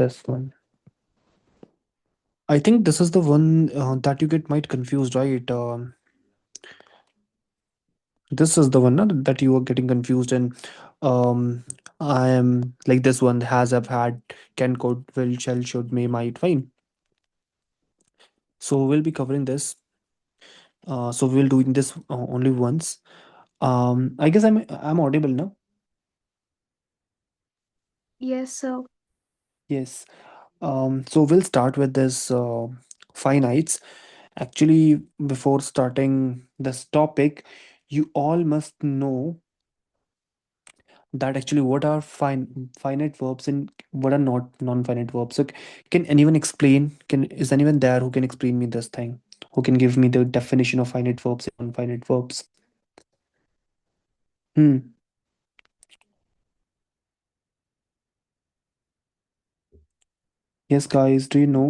this one. I think this is the one that you get might confused, right? This is the one that you are getting confused, and um, I am like this one has, have had, can, could, will, shall, should, may, might, fine. So we'll be covering this. So we'll doing this only once. I guess I'm audible now. Yes, sir. Yes. So we'll start with this finites. Actually, before starting this topic, you all must know that actually what are finite verbs and what are not non-finite verbs. So can anyone explain? Can is anyone there who can explain me this thing? Who can give me the definition of finite verbs and non-finite verbs? Hmm. Yes, guys. Do you know?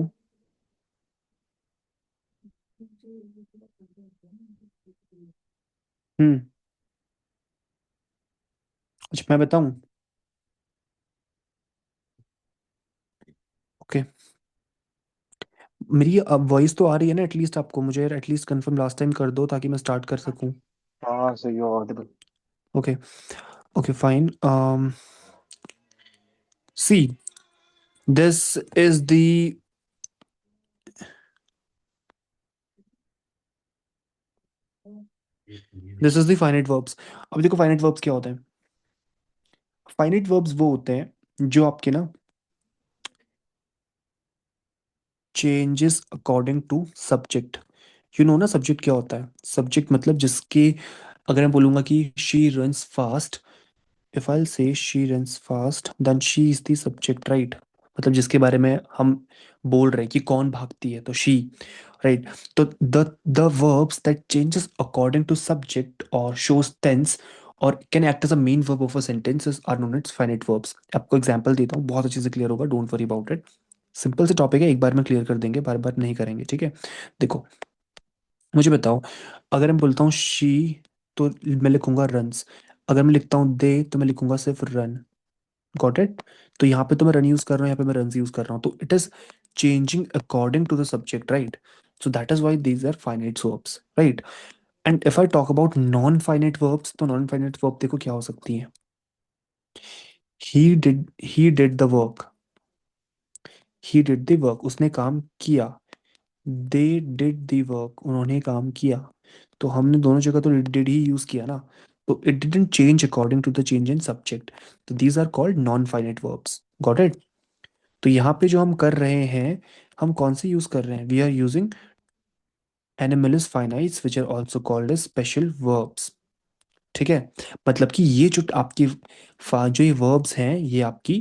Hmm. अच्छा मैं बताऊं? Okay. मेरी अब voice तो आ रही है ना at least आपको? मुझे एटलीस्ट कंफर्म लास्ट टाइम कर दो ताकि मैं स्टार्ट कर सकूं। हाँ सही हो audible. Okay. Okay fine. See, this is the this is the finite verbs. अब देखो फाइनाइट वर्ब्स क्या होते हैं। फाइनाइट वर्ब्स वो होते हैं जो आपके ना changes according to subject. You know ना सब्जेक्ट क्या होता है? सब्जेक्ट मतलब जिसके, अगर मैं बोलूंगा कि she runs fast, if I say she runs fast then she is the subject, right? मतलब जिसके बारे में हम बोल रहे हैं कि कौन भागती है तो शी, राइट? तो the verbs that changes according to subject or shows tense or can act as a main verb of a sentences are known as finite verbs। आपको एग्जांपल देता हूँ, बहुत अच्छे से क्लियर होगा, don't worry about it. Simple से topic है, एक बार में क्लियर कर देंगे, बार बार नहीं करेंगे, ठीक है? देखो, मुझे बताओ, अगर मैं बोलता हूँ शी तो मैं लिखूंगा रन्स। अगर मैं लिखता हूँ दे तो मैं लिखूंगा सिर्फ रन। Got it? तो यहाँ पे तो मैं रन यूज कर रहा हूँ, यहाँ पे मैं रन यूज कर रहा हूँ, तो it is changing according to the subject, right? So that is why these are finite verbs, right? And if I talk about non finite verbs, तो नॉन फाइनाइट वर्ब देखो क्या हो सकती है। He did the work. He did the work, उसने काम किया। They did the work, उन्होंने काम किया। तो हमने दोनों जगह तो डिड ही यूज किया ना, तो it didn't change according to the change in subject. तो these are called non finite verbs. Got it? तो यहाँ पे जो हम कर रहे हैं, हम कौन से यूज कर रहे हैं? We are using animals finites which are also called as special verbs. ठीक है? मतलब कि ये जो आपकी जो ये वर्ब्स हैं, ये आपकी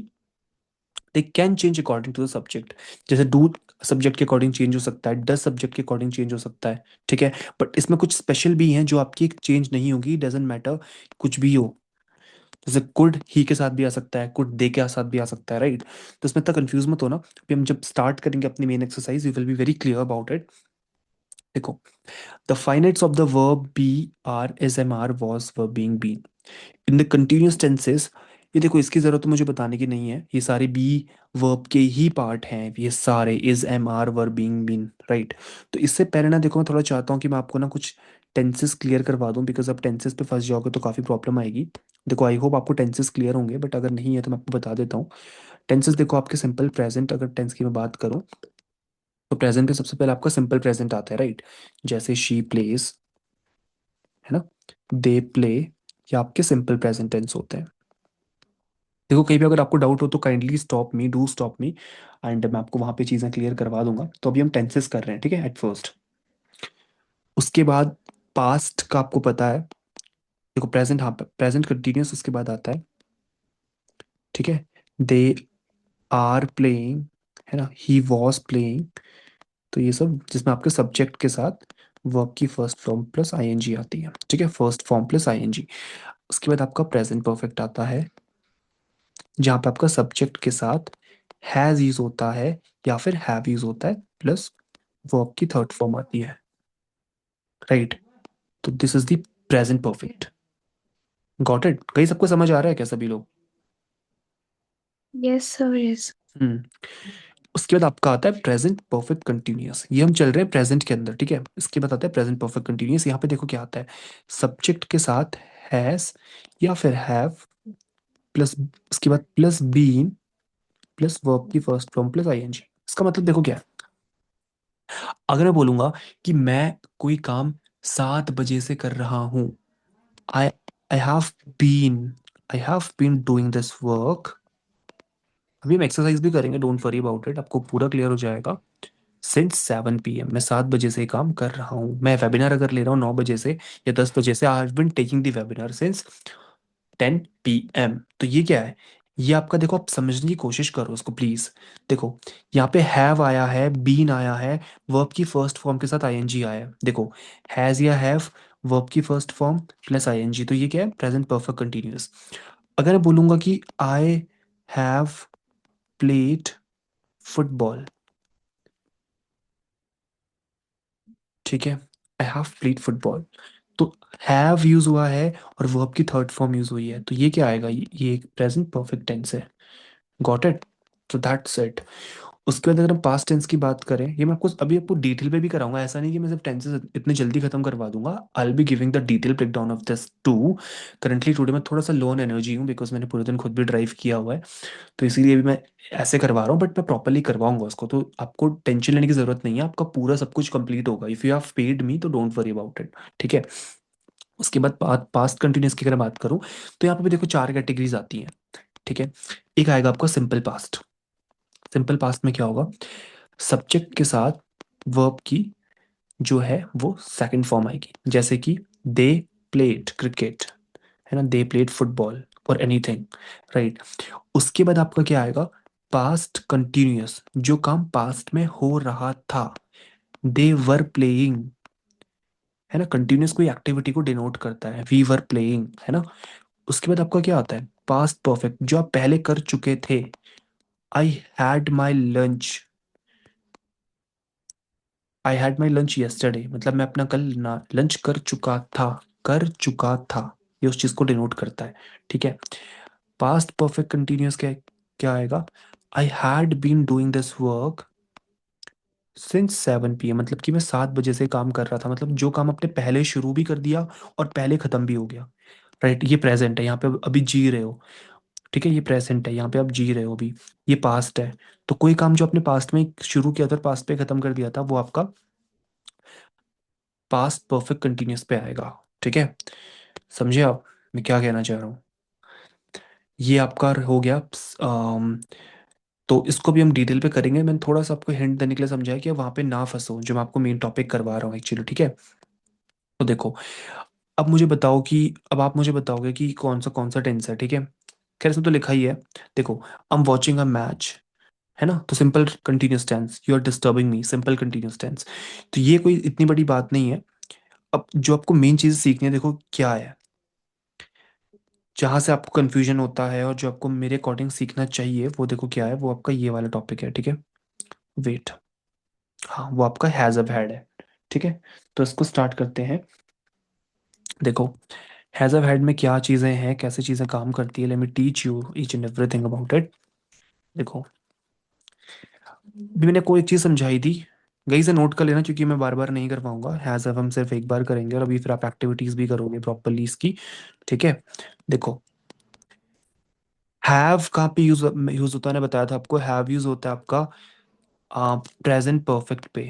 they can change according to the subject. जैसे डू सब्जेक्ट के अकॉर्डिंग चेंज हो सकता है, डज सब्जेक्ट के अकॉर्डिंग चेंज हो सकता है, ठीक है? बट इसमें कुछ स्पेशल भी हैं जो आपकी चेंज नहीं होगी, डजेंट मैटर कुछ भी हो। जैसे कुड ही के साथ भी आ सकता है, कुड दे के साथ भी आ सकता है, राइट? तो इसमें इतना कंफ्यूज मत होना। अभी हम जब स्टार्ट करेंगे अपनी main exercise, we will be very clear about it. देखो, the finites of the verb be are is am are was verb being been in the continuous tenses. ये देखो, इसकी जरूरत तो मुझे बताने की नहीं है, ये सारे बी वर्ब के ही पार्ट हैं, ये सारे is am are verb being been, right? तो इससे पहले ना देखो, मैं थोड़ा चाहता हूँ कि मैं आपको ना कुछ टेंसेस क्लियर करवा दूं, बिकॉज अब टेंसेस पे फंस जाओगे तो काफ़ी प्रॉब्लम आएगी। देखो, आई होप आपको टेंसेस क्लियर होंगे, बट अगर नहीं है तो मैं आपको बता देता हूँ। टेंसेस देखो, आपके सिंपल प्रेजेंट, अगर टेंस की मैं बात करूँ तो प्रेजेंट पे सबसे पहले आपका सिंपल प्रेजेंट आता है, राइट? जैसे शी प्लेज, है ना? दे प्ले, ये आपके सिंपल प्रेजेंट टेंस होते हैं। देखो, कहीं भी अगर आपको डाउट हो तो kindly stop me, do stop me, and मैं आपको वहां पे चीज़ें क्लियर करवा दूंगा। तो अभी हम टेंसेस कर रहे हैं, ठीक है, एट फर्स्ट। उसके बाद पास्ट का आपको पता है। देखो प्रेजेंट, हाँ प्रेजेंट कंटिन्यूस उसके बाद आता है, ठीक है? दे आर प्लेइंग, है ना? He was playing. तो ये सब जिसमें आपके सब्जेक्ट के साथ वर्ब की फर्स्ट फॉर्म प्लस आईएनजी आती है, ठीक है? First form plus ING. उसके बाद आपका प्रेजेंट परफेक्ट आता है, जहाँ पे आपका सब्जेक्ट के साथ हैज यूज होता है या फिर हैव यूज होता है, प्लस वर्ब की थर्ड फॉर्म आती है, राइट? तो this is the present perfect. Got it? कहीं सबको समझ आ रहा है क्या, सभी लोग? Yes, sir. Yes. हम्म उसके बाद आपका आता है प्रेजेंट परफेक्ट कंटिन्यूअस। ये हम चल रहे हैं प्रेजेंट के अंदर, ठीक है। इसके बाद आता है प्रेजेंट परफेक्ट कंटिन्यूअस। यहाँ पे देखो क्या आता है, सब्जेक्ट के साथ हैज या फिर हैव प्लस, उसके बाद प्लस बीन प्लस वर्ब की फर्स्ट फॉर्म प्लस आईएनजी। इसका मतलब देखो क्या है, अगर मैं बोलूंगा कि मैं कोई काम 7 बजे से कर रहा हूं, I I have been I have been doing this work. अभी हम एक्सरसाइज भी करेंगे, डोंट वरी अबाउट इट, आपको पूरा क्लियर हो जाएगा। सिंस 7 PM, मैं 7 बजे से ये काम कर रहा हूँ। मैं वेबिनार अगर ले रहा हूँ 9 बजे से या 10 बजे से, I have been taking the webinar since 10 PM। तो ये क्या है, ये आपका देखो, आप समझने की कोशिश करो इसको प्लीज। देखो यहाँ पे हैव आया है, बीन आया है, वर्ब की फर्स्ट फॉर्म के साथ आईएनजी आया है। देखो हैज या हैव, वर्ब की फर्स्ट फॉर्म प्लस आईएनजी, तो ये क्या है, प्रेजेंट परफेक्ट कंटिन्यूअस। अगर मैं बोलूंगा कि आई हैव प्लेड फुटबॉल, ठीक है, आई हैव प्लेड फुटबॉल, तो हैव यूज हुआ है और वर्ब की थर्ड फॉर्म यूज हुई है, तो ये क्या आएगा, ये एक प्रेजेंट परफेक्ट टेंस है। Got it. तो दैट्स इट। उसके बाद अगर हम पास्ट टेंस की बात करें, ये मैं आपको अभी आपको डिटेल पे भी कराऊंगा, ऐसा नहीं कि मैं सिर्फ टेंसेस इतनी जल्दी खत्म करवा दूंगा। I will be giving the detail breakdown of this too. Currently today मैं थोड़ा सा लो ऑन एनर्जी हूँ, बिकॉज मैंने पूरे दिन खुद भी ड्राइव किया हुआ है, तो इसीलिए भी मैं ऐसे करवा रहा हूँ, बट मैं प्रॉपरली करवाऊंगा उसको, तो आपको टेंशन लेने की जरूरत नहीं है, आपका पूरा सब कुछ कंप्लीट होगा। If you have paid me तो डोंट वरी अबाउट इट, ठीक है। उसके बाद बात पास्ट कंटिन्यूस की अगर बात करूँ, तो यहाँ पे भी देखो 4 कैटेगरीज आती हैं, ठीक है। एक आएगा आपका सिंपल पास्ट। सिंपल पास्ट में क्या होगा, सब्जेक्ट के साथ वर्ब की जो है वो सेकंड फॉर्म आएगी, जैसे कि दे प्लेड क्रिकेट, है ना, दे प्लेड फुटबॉल और एनीथिंग, राइट। उसके बाद आपका क्या आएगा, पास्ट कंटिन्यूअस, जो काम पास्ट में हो रहा था, दे वर प्लेइंग, है ना, कंटिन्यूअस कोई एक्टिविटी को डिनोट करता है, वी वर प्लेइंग, है ना। उसके बाद आपका क्या आता है, पास्ट परफेक्ट, जो आप पहले कर चुके थे, आई had my lunch, I had my lunch yesterday, मतलब मैं अपना कल ना लंच कर चुका था, ये उस चीज को डिनोट करता है, ठीक है। पास्ट परफेक्ट कंटिन्यूअस क्या क्या आएगा, I had been doing this work since 7 PM, मतलब कि मैं 7 बजे से काम कर रहा था, मतलब जो काम आपने पहले शुरू भी कर दिया और पहले खत्म भी हो गया, राइट। ये प्रेजेंट है, यहाँ पे अभी जी रहे हो, ठीक है, ये प्रेजेंट है, यहाँ पे आप जी रहे हो अभी। ये पास्ट है, तो कोई काम जो आपने पास्ट में शुरू किया था और पास्ट पे खत्म कर दिया था, वो आपका पास्ट परफेक्ट कंटिन्यूअस पे आएगा, ठीक है। समझे आप मैं क्या कहना चाह रहा हूँ। ये आपका हो गया तो इसको भी हम डिटेल पे करेंगे। मैंने थोड़ा सा आपको हिंट देने के लिए समझाया कि वहां पे ना फंसो, जो मैं आपको मेन टॉपिक करवा रहा हूँ एक्चुअली, ठीक है। तो देखो, अब आप मुझे बताओगे कि कौन सा टेंस है, ठीक है। खैर इसमें तो लिखा ही है, देखो, I am watching a match, है ना, तो simple continuous tense, you are disturbing me, simple continuous tense. तो ये कोई इतनी बड़ी बात नहीं है। अब जो आपको मेन चीज सीखनी है, देखो क्या है, जहां से आपको कंफ्यूजन होता है और जो आपको मेरे अकॉर्डिंग सीखना चाहिए, वो देखो क्या है, वो आपका ये वाला टॉपिक है, ठीक है। वेट, हाँ, वो आपका हैज अब हैड है, ठीक है। तो इसको स्टार्ट करते हैं। देखो हैज अब हैड में क्या चीज़ें हैं, कैसे चीज़ें काम करती है, let me teach you each and everything about it. देखो भी मैंने कोई एक चीज़ समझाई थी, गई से नोट कर लेना, क्योंकि मैं बार बार नहीं कर पाऊंगा, हैज अब हम सिर्फ एक बार करेंगे, और अभी फिर आप एक्टिविटीज भी करोगे प्रॉपरली इसकी, ठीक है। देखो हैव कहाँ पे यूज यूज होता है, मैंने बताया था आपको, हैव यूज होता है आपका प्रेजेंट परफेक्ट पे,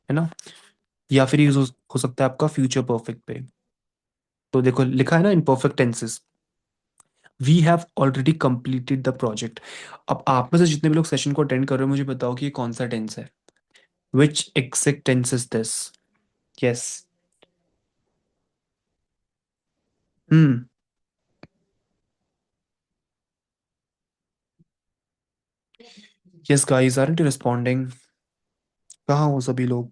है ना, या फिर यूज हो सकता है आपका फ्यूचर परफेक्ट पे। तो देखो लिखा है ना, in perfect tenses, we have already completed the project. अब आप में से जितने भी लोग सेशन को अटेंड कर रहे हो, मुझे बताओ कि ये कौन सा टेंस है, which exact tense is this. Yes. Hmm yes guys, aren't you responding, कहाँ हो सभी लोग।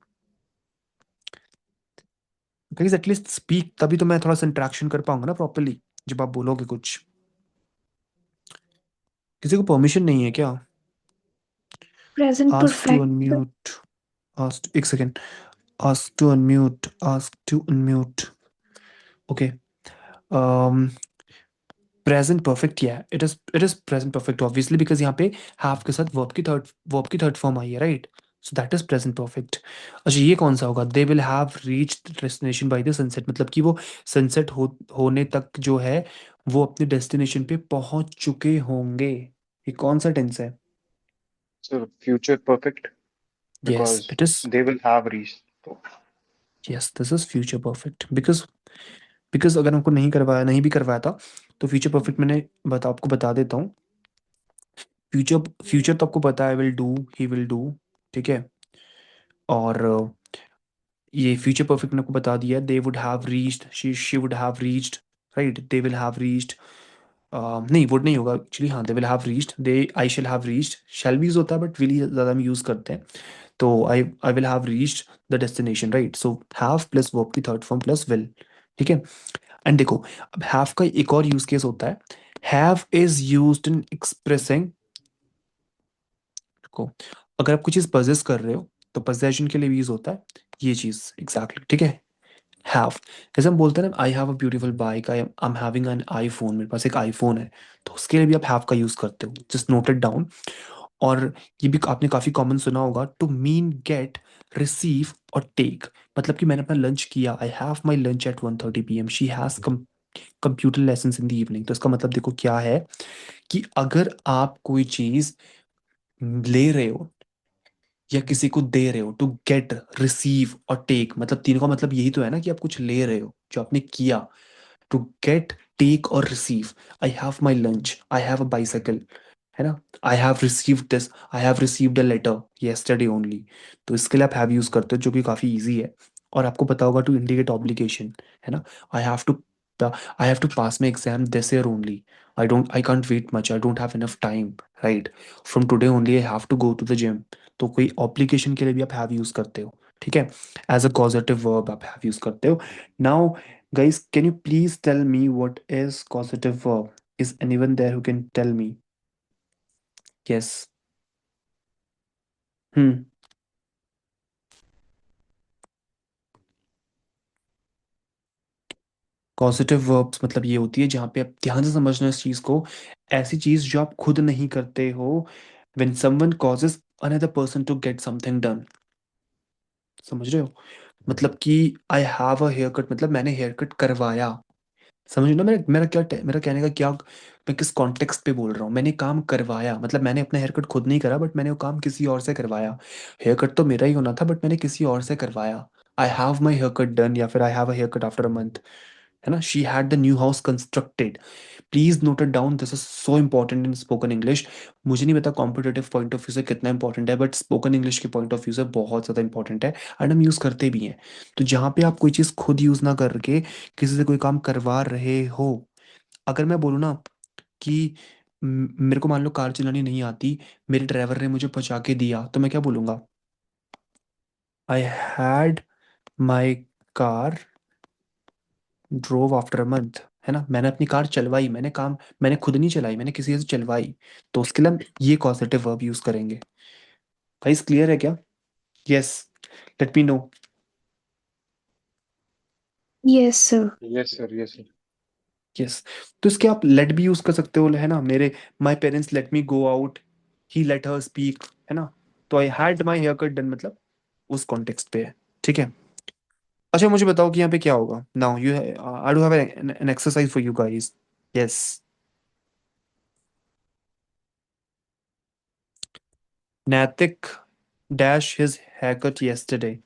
गाइस एटलीस्ट स्पीक, तभी तो मैं थोड़ा सा इंटरेक्शन कर पाऊंगा ना प्रॉपरली, जब आप बोलोगे कुछ। किसी को परमिशन नहीं है क्या, present ask to perfect. Unmute, ask एक second, ask to unmute, ask to unmute, okay. Present perfect, या it is present perfect obviously, because यहाँ पे हैव के साथ वर्ब की थर्ड फॉर्म आई है, right? So that is present perfect. अच्छा, ये कौन सा होगा? दे will have reached destination by the sunset, मतलब कि वो सनसेट होने तक जो है वो अपने डेस्टिनेशन पे पहुंच चुके होंगे। ये कौन सा टेंस है? So future perfect yes because it is. they will have reached. So, yes this is future perfect, because because अगर हमको नहीं भी करवाया था तो फ्यूचर परफेक्ट मैंने आपको बता देता हूँ। फ्यूचर फ्यूचर तो आपको पता है, will do, he will do, ठीक है? और ये फ्यूचर परफेक्ट मैंने आपको बता दिया, they would have reached, she would have reached, right? They will have reached, नहीं वुड नहीं होगा एक्चुअली, हाँ, they will have reached, they I shall have reached, shall भी यूज होता है बट विल ही ज़्यादा हम यूज़ करते हैं। तो I will have reached the destination, right? So have plus verb की थर्ड फॉर्म प्लस विल, ठीक है? एंड देखो, अब हैव का एक और यूज केस होता है। Have is used in expressing को, अगर आप कुछ चीज पजेस कर रहे हो तो पोजेशन के लिए भी यूज होता है ये चीज, एग्जैक्टली, ठीक है? हैव, जैसे हम बोलते हैं ना, I have a beautiful bike, I am having an iPhone, मेरे पास एक आईफोन है, तो उसके लिए भी आप हैव का यूज करते हो, जस्ट नोट इट डाउन। और ये भी आपने काफी कॉमन सुना होगा, टू मीन गेट, रिसीव और टेक, मतलब कि मैंने अपना लंच किया, I have my lunch at 1:30 PM, she has computer lesson in the evening. तो इसका मतलब देखो क्या है, कि अगर आप कोई चीज ले रहे हो या किसी को दे रहे हो, टू गेट, रिसीव और टेक, मतलब तीनों का मतलब यही तो है ना, कि आप कुछ ले रहे हो जो आपने किया। टू गेट, टेक और receive, I have my lunch, I have a bicycle, है ना? I have received this, I have received a letter yesterday only. तो इसके लिए आप हैव यूज करते हो, जो कि काफी इजी है। और आपको पता होगा टू इंडिकेट ऑब्लिगेशन, है ना? I have to I have to pass my exam this year only, I can't wait much, I don't have enough time, right? From today only I have to go to the gym. तो कोई obligation के लिए भी आप have use करते हो, ठीक है? एज अ कॉजेटिव वर्ब आप हैव यूज करते हो। Now guys, can you please tell me what is causative verb? Is anyone there who can tell me? Yes. Hmm. Causative verbs मतलब ये होती है जहाँ पे आप ध्यान से समझना इस चीज को, ऐसी चीज जो आप खुद नहीं करते हो। when someone causes another person to get something done, समझ रहे हो? मतलब कि I have a haircut, मतलब मैंने हेयर कट करवाया। समझ लो मेरा मेरा कहने का क्या, मैं किस कॉन्टेक्स्ट पे बोल रहा हूँ। मैंने काम करवाया मतलब मैंने अपना हेयर कट खुद नहीं करा, बट मैंने वो काम किसी और से करवाया। हेयर कट तो मेरा ही होना था, बट मैंने किसी और से करवाया। I have my haircut done, या फिर I have a haircut after a month, है ना? She had the new house constructed. Please note it down, this is so important in spoken English. मुझे नहीं पता competitive point of view से कितना important है, बट स्पोकन इंग्लिश के point of view से बहुत ज़्यादा इंपॉर्टेंट है, एंड हम यूज़ करते भी हैं। तो जहाँ पे आप कोई चीज़ खुद यूज़ ना करके किसी से कोई काम करवा रहे हो, अगर मैं बोलूँ ना कि मेरे को मान लो कार चलानी नहीं आती, मेरे ड्राइवर ने मुझे पहुंचा के दिया, तो मैं क्या बोलूँगा? आई had my car drove after a month, है ना? मैंने अपनी कार चलवाई, मैंने खुद नहीं चलाई, मैंने किसी से चलवाई। तो उसके लिए हम ये कॉजेटिव वर्ब यूज करेंगे। गाइस क्लियर है क्या? Yes, let me know. Yes, sir. yes, sir. Yes, sir. Yes, तो इसके आप लेट भी यूज कर सकते हो, है ना? मेरे my parents let me go out, he let her speak, है ना? तो I had my haircut done मतलब उस कॉन्टेक्स्ट पे है, ठीक है? अच्छा मुझे बताओ कि यहाँ पे क्या होगा now, you I do have an exercise for you guys. Yes, नैतिक dash his haircut yesterday.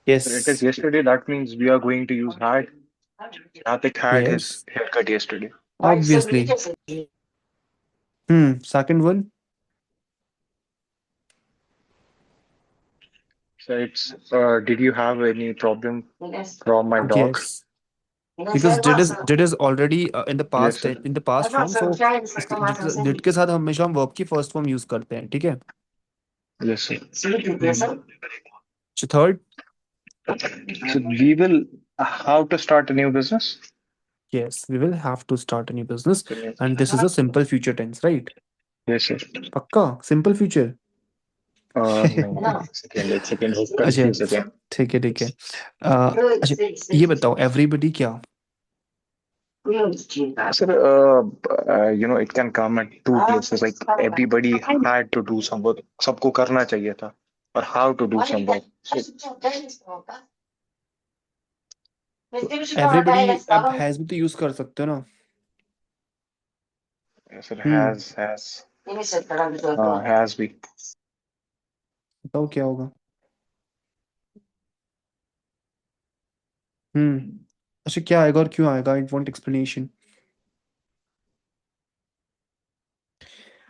Sir, it is Yes. yesterday. That means we are going to use had. Karthik had his Yes. haircut yesterday. Obviously. Second one. So it's did you have any problem from my dog? Yes. Because did is already in the Yes, past, sir. in the past form, so इसके did के साथ हमेशा हम verb की first form use करते हैं, ठीक है? Yes, sir. Hmm. So third. So we will how to start a new business? Yes, we will have to start a new business, Yes, and this is a simple future tense, right? sir. पक्का simple future. No. Second, एक second. अच्छा, Confused again. ठीक है ठीक है। अच्छा, ये बताओ everybody क्या? Sir, it can come at two places. Like everybody I had to do some work. सबको करना चाहिए था. Or how to do some work. So, everybody अब हैज भी तो यूज कर सकते हो ना. yes, it hmm. has been. बताओ क्या होगा. हम्म. अच्छा क्या आएगा और क्यों आएगा? I want explanation.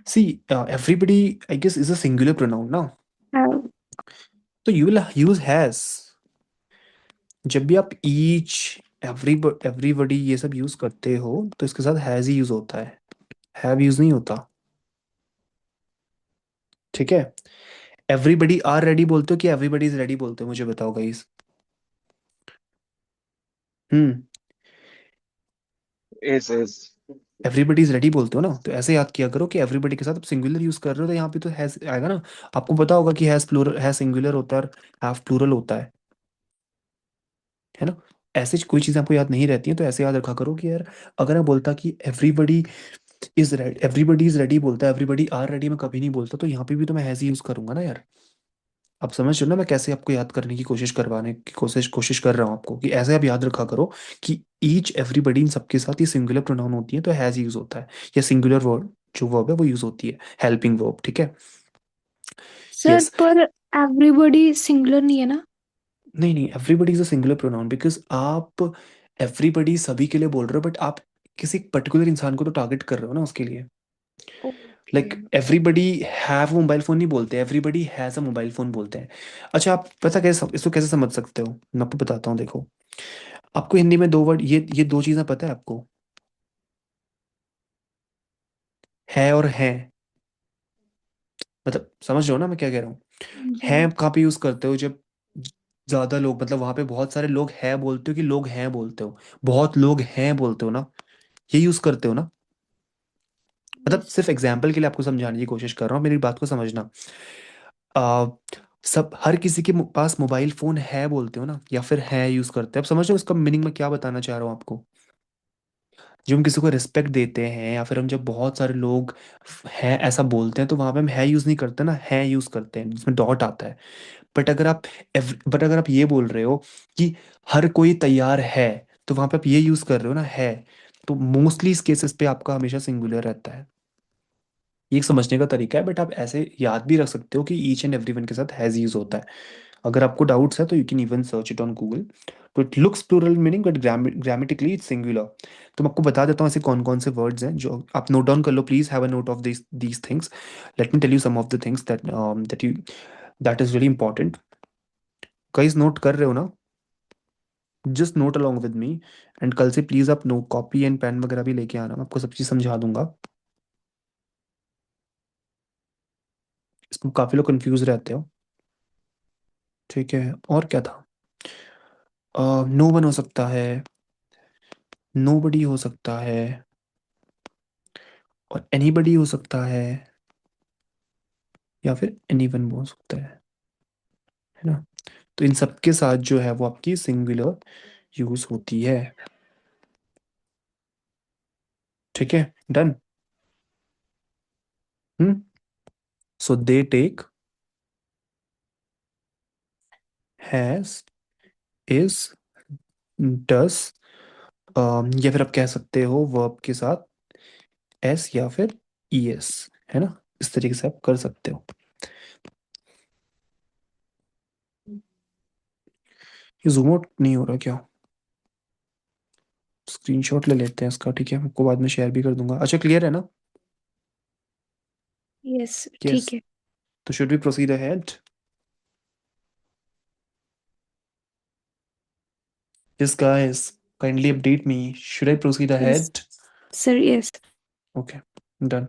See everybody I guess is a singular pronoun ना. have. तो यू विल यूज हैज. जब भी आप ईच एवरीबडी ये सब यूज करते हो तो इसके साथ हैज ही यूज होता है. हैव यूज नहीं होता. ठीक है. एवरीबडी आर रेडी बोलते हो कि एवरीबडी इज रेडी बोलते हो? मुझे बताओ guys. Hmm. Is. Everybody is ready बोलते हो ना, तो ऐसे याद किया करो कि एवरीबडी के साथ आप सिंगुलर यूज कर रहे हो तो यहाँ पे तो हैज आएगा ना. आपको पता होगा कि हैज प्लूरल, हैज सिंगुलर होता है और हैव प्लूरल होता है ना. ऐसे कोई चीज़ आपको याद नहीं रहती है तो ऐसे याद रखा करो कि यार अगर मैं बोलता कि एवरीबडी इज रेडी बोलता है, एवरीबडी आर रेडी मैं कभी नहीं बोलता, तो यहाँ पे भी तो मैं हैज ही यूज करूंगा ना यार. आप समझ रहे हो ना मैं कैसे आपको याद करने की कोशिश करवाने की कोशिश कर रहा हूँ आपको, कि ऐसे आप याद रखा करो कि ईच एवरीबडी इन सबके साथ ये सिंगुलर प्रोनाउन होती है तो हैज यूज होता है. या सिंगुलर वर्ड जो वर्ब है वो यूज होती है, हेल्पिंग वर्ब. ठीक है. Sir yes. पर एवरीबॉडी सिंगुलर नहीं है ना? नहीं नहीं, everybody is a singular pronoun because आप एवरीबडी सभी के लिए बोल रहे हो, बट आप किसी पर्टिकुलर इंसान को तो टारगेट कर रहे हो ना उसके लिए. Okay. Like everybody have mobile phone नहीं बोलते, everybody has a mobile phone बोलते हैं. अच्छा आप पता कैसे इसको कैसे समझ सकते हो? मैं आपको बताता हूँ. देखो आपको हिंदी में दो वर्ड, ये दो चीजें पता है आपको? है और है. मतलब समझ रहे हो ना मैं क्या कह रहा हूँ? जी. है कहाँ पे यूज करते हो? जब ज्यादा लोग, मतलब वहां पे बहुत सारे लोग है बोलते हो कि लोग हैं बोलते हो? बहुत लोग हैं बोलते हो ना, ये यूज करते हो ना. मतलब यस. सिर्फ एग्जाम्पल के लिए आपको समझाने की कोशिश कर रहा हूँ, मेरी बात को समझना. आ, सब हर किसी के पास मोबाइल फोन है बोलते हो ना, या फिर है यूज करते हैं? अब समझ रहे हो उसका मीनिंग मैं क्या बताना चाह रहा हूँ आपको? जब हम किसी को रिस्पेक्ट देते हैं या फिर हम जब बहुत सारे लोग हैं ऐसा बोलते हैं तो वहां पे हम है यूज नहीं करते ना, है यूज करते हैं जिसमें डॉट आता है. बट अगर आप ये बोल रहे हो कि हर कोई तैयार है, तो वहां पे आप ये यूज कर रहे हो ना, है. तो मोस्टली इस केसेस पे आपका हमेशा सिंगुलर रहता है. ये एक समझने का तरीका है, बट आप ऐसे याद भी रख सकते हो कि ईच एंड एवरीवन के साथ हैज यूज होता है. अगर आपको डाउट्स है तो you can even search it on Google. तो it looks plural meaning but grammatically it's singular. तो मैं आपको बता देता हूँ ऐसे कौन कौन से वर्ड्स हैं जो आप नोट डाउन कर लो. Please have a note of these things. Let me tell you some of the things that is really important. Guys note कर रहे हो ना? Just note along with me. And कल से प्लीज आप नो कॉपी एंड पेन वगैरह भी लेके आना, मैं आपको सब चीज़ समझा दूंगा. इसमें काफ़ी लोग कंफ्यूज रहते हो. ठीक है. और क्या था? नो वन हो सकता है, नो बडी हो सकता है, और एनीबडी हो सकता है, या फिर एनी वन हो सकता है ना. तो इन सब के साथ जो है वो आपकी सिंगुलर यूज होती है. ठीक है. Done. Hmm. So they take, has, is, does, या फिर आप कह सकते हो वर्ब के साथ एस या फिर ई एस, है ना. इस तरीके से आप कर सकते हो. ये जूम आउट नहीं हो रहा क्या? स्क्रीनशॉट ले लेते हैं इसका. ठीक है, आपको बाद में शेयर भी कर दूंगा. अच्छा क्लियर है ना? Yes yes. ठीक है. तो should we proceed ahead? Yes guys, kindly update me. Should I proceed yes ahead? Sir. Yes. Okay. Done.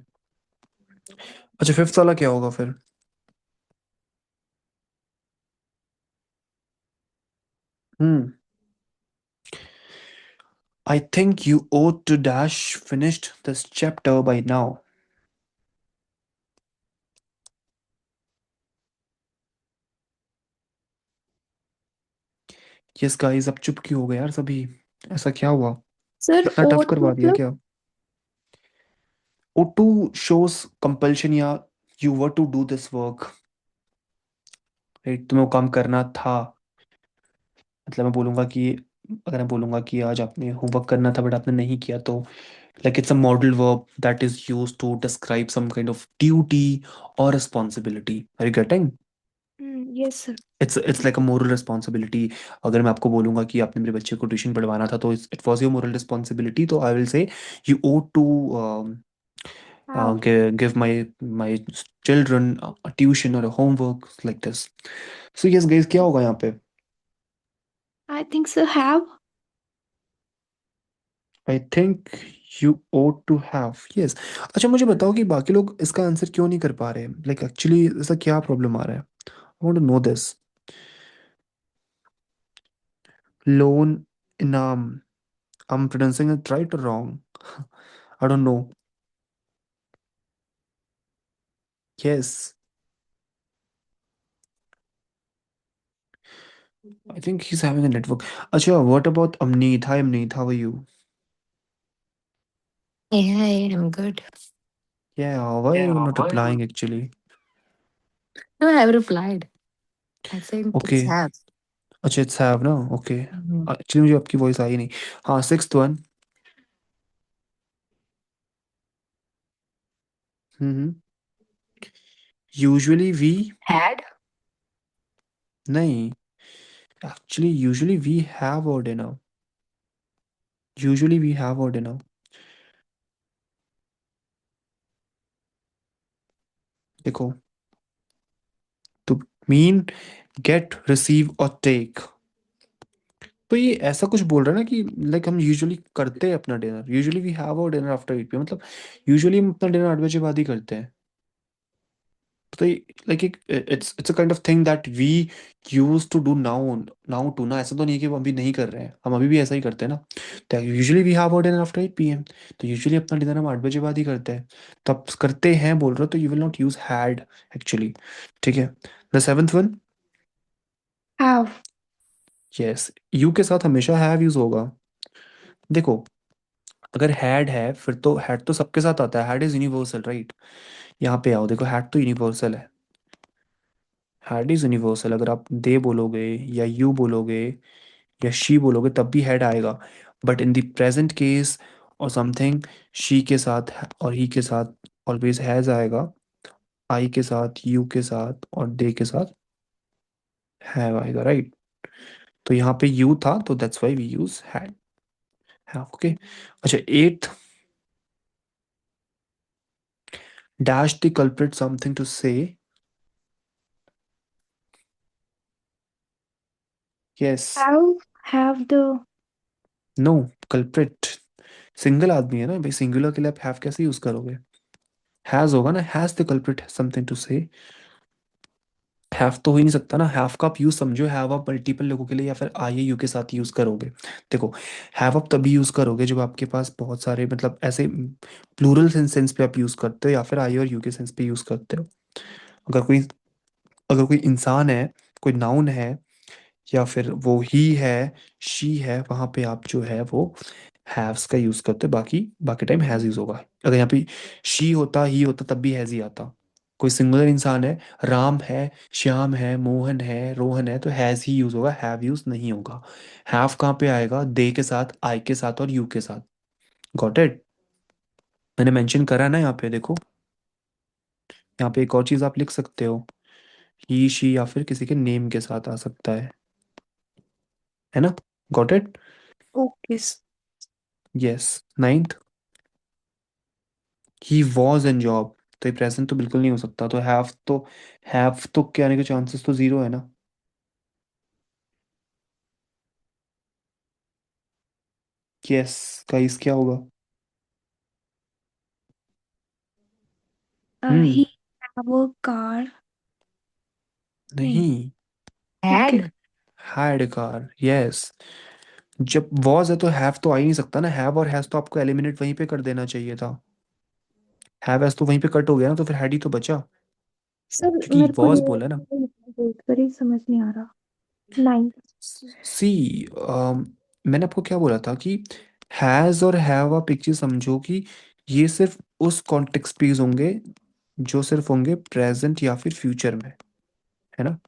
अच्छा फिफ्थ वाला क्या होगा फिर? Hmm. I think you ought to dash finished this chapter by now. Yes guys, अब चुप क्यों हो गए यार सभी? ऐसा क्या हुआ? सर इतना टफ ओट करवा दिया मतलब? क्या? ओ टू शोज कंपल्शन, या you were to do this work, right? तुम्हें वो काम करना था। मतलब मैं बोलूंगा कि, अगर मैं बोलूंगा कि आज आपने होमवर्क करना था बट आपने नहीं किया, तो like it's a modal verb that is used to describe some kind of duty or responsibility. Are you getting? Yes sir. It's like a moral responsibility. अगर मैं आपको बोलूंगा कि आपने मेरे बच्चे को ट्यूशन पढ़वाना था, तो it was your moral responsibility, तो I will say you ought to have. give my children a tuition or a homework like this. So yes guys, क्या होगा यहाँ पे? I think sir have. I think you ought to have, yes. अच्छा मुझे बताओ कि बाकी लोग इसका आंसर क्यों नहीं कर पा रहे? लाइक एक्चुअली ऐसा क्या प्रॉब्लम आ रहा है? I want to know this. Loan inam. I'm pronouncing it right or wrong? I don't know. Yes, I think he's having a network. Acha, what about Amneet? Hi Amneet, how are you? Yeah, I am good. Yeah, why are Yeah, you not why replying not? actually? No, I have replied. I think it's Okay. have. अच्छा it's have ना? Okay. Mhm. Actually मुझे आपकी voice आई नहीं. हाँ, sixth one. Hmm. Usually we, Had? नहीं. Actually usually we have our dinner. Usually we have our dinner. देखो, to mean get, receive और take. तो ये ऐसा कुछ बोल रहा है ना कि लाइक हम यूजुअली करते हैं अपना dinner, usually we have our dinner after 8 PM, मतलब यूजुअली हम अपना डिनर 8 बजे बाद ही करते हैं। तो like it's a kind of thing that we use to do now, now to ना, ऐसा तो नहीं है कि हम अभी नहीं कर रहे हैं, हम अभी भी ऐसा ही करते हैं ना। तो usually we have our dinner after 8 PM, तो यूजुअली अपना डिनर हम 8 बजे बाद ही करते हैं। तो आप करते हैं बोल रहे हो, तो you will not use had actually. ठीक है। The seventh one. Have. Yes, you के साथ हमेशा हैव यूज होगा। देखो, अगर हैड है, फिर तो हैड तो सबके साथ आता है, हैड इज यूनिवर्सल, राइट? यहाँ पे आओ, देखो हैड तो यूनिवर्सल है। हैड इज यूनिवर्सल, अगर आप दे बोलोगे या यू बोलोगे या शी बोलोगे तब भी हैड आएगा। But in the present case और समथिंग, शी के साथ और ही के साथ ऑलवेज हैज आएगा, आई के साथ, यू के साथ और दे के साथ हैव आएगा, राइट? तो यहाँ पे यू था, तो that's why we use had. Okay. अच्छा, at, dash the culprit something to say. Yes. Have the. No, culprit single आदमी है ना भाई, सिंगुलर के लिए आप हैव कैसे यूज करोगे? हैज होगा ना, has the culprit something to say. Have तो हो ही नहीं सकता ना। हैव का आप यूज समझो, हैव आप मल्टीपल लोगों के लिए या फिर आई यू के साथ यूज करोगे। देखो, हैव आप तभी यूज करोगे जब आपके पास बहुत सारे, मतलब ऐसे प्लूरल सेंस पे आप यूज करते हो, या फिर आई और यू के सेंस पे यूज करते हो। अगर कोई, अगर कोई इंसान है, कोई नाउन है, या फिर वो ही है, शी है, वहां पे आप जो है वो हैव्स का यूज करते हो। बाकी बाकी टाइम हैज यूज होगा। अगर यहाँ पे शी होता, ही होता, तब भी हैज ही आता। कोई सिंगुलर इंसान है, राम है, श्याम है, मोहन है, रोहन है, तो हैज ही यूज होगा, हैव यूज नहीं होगा। हैव कहाँ पे आएगा? दे के साथ, आई के साथ और यू के साथ। Got it? मैंने मेंशन करा ना यहाँ पे, देखो। यहाँ पे एक और चीज आप लिख सकते हो, ही, शी या फिर किसी के नेम के साथ आ सकता है ना? Got it? Okay. Yes. Ninth, he was in job, तो ये प्रेजेंट तो बिल्कुल नहीं हो सकता, तो हैव तो क्या आने के चांसेस तो जीरो है ना। यस गाइस, क्या होगा? Hmm. He have a car. नहीं। नहीं, okay. Had? Had car, yes. जब वॉज है तो हैव तो आ ही नहीं सकता ना। हैव और हैज तो आपको एलिमिनेट वहीं पे कर देना चाहिए था। हैव हैज तो वहीं पे कट हो गया ना, तो फिर हैड ही तो बचा, सर क्योंकि मेरे को वॉज ये बोला ना। वेट करिए, समझ नहीं आ रहा। नाइन। सी, मैंने आपको क्या बोला था कि हैज और हैव आप एक चीज समझो कि ये सिर्फ उस कॉन्टेक्स्ट पे यूज होंगे जो सिर्फ होंगे प्रेजेंट या फिर फ्यूचर में, है ना।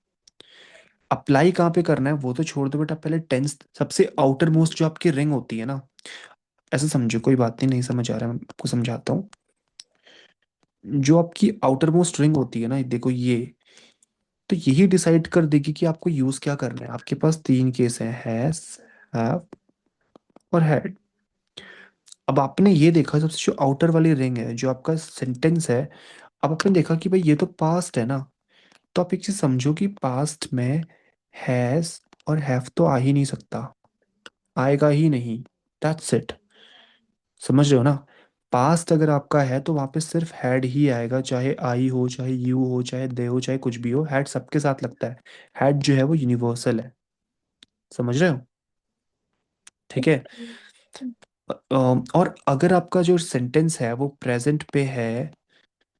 अप्लाई कहाँ पे करना है वो तो छोड़ दो, बेटा पहले टेंस सबसे आउटर मोस्ट जो आपकी रिंग होती है ना, ऐसे समझो, कोई बात नहीं, नहीं समझ आ रहा है मैं आपको समझाता हूँ। जो आपकी आउटर मोस्ट रिंग होती है ना, देखो ये, तो यही डिसाइड कर देगी कि आपको यूज क्या करना है। आपके पास तीन केस हैं, हैज, हैव और हैड। अब आपने ये देखा सबसे जो आउटर वाली रिंग है जो आपका सेंटेंस है, अब आपने देखा कि भाई ये तो पास्ट है ना, तो आप एक चीज समझो कि पास्ट में हैज और हैव तो आ ही नहीं सकता, आएगा ही नहीं। That's it. समझ रहे हो ना। पास्ट अगर आपका है तो वहां पे सिर्फ हैड ही आएगा, चाहे आई हो, चाहे यू हो, चाहे दे हो, चाहे कुछ भी हो, हैड सबके साथ लगता है। हैड जो है वो यूनिवर्सल है। समझ रहे हो। ठीक है। ओके। और अगर आपका जो सेंटेंस है वो प्रेजेंट पे है,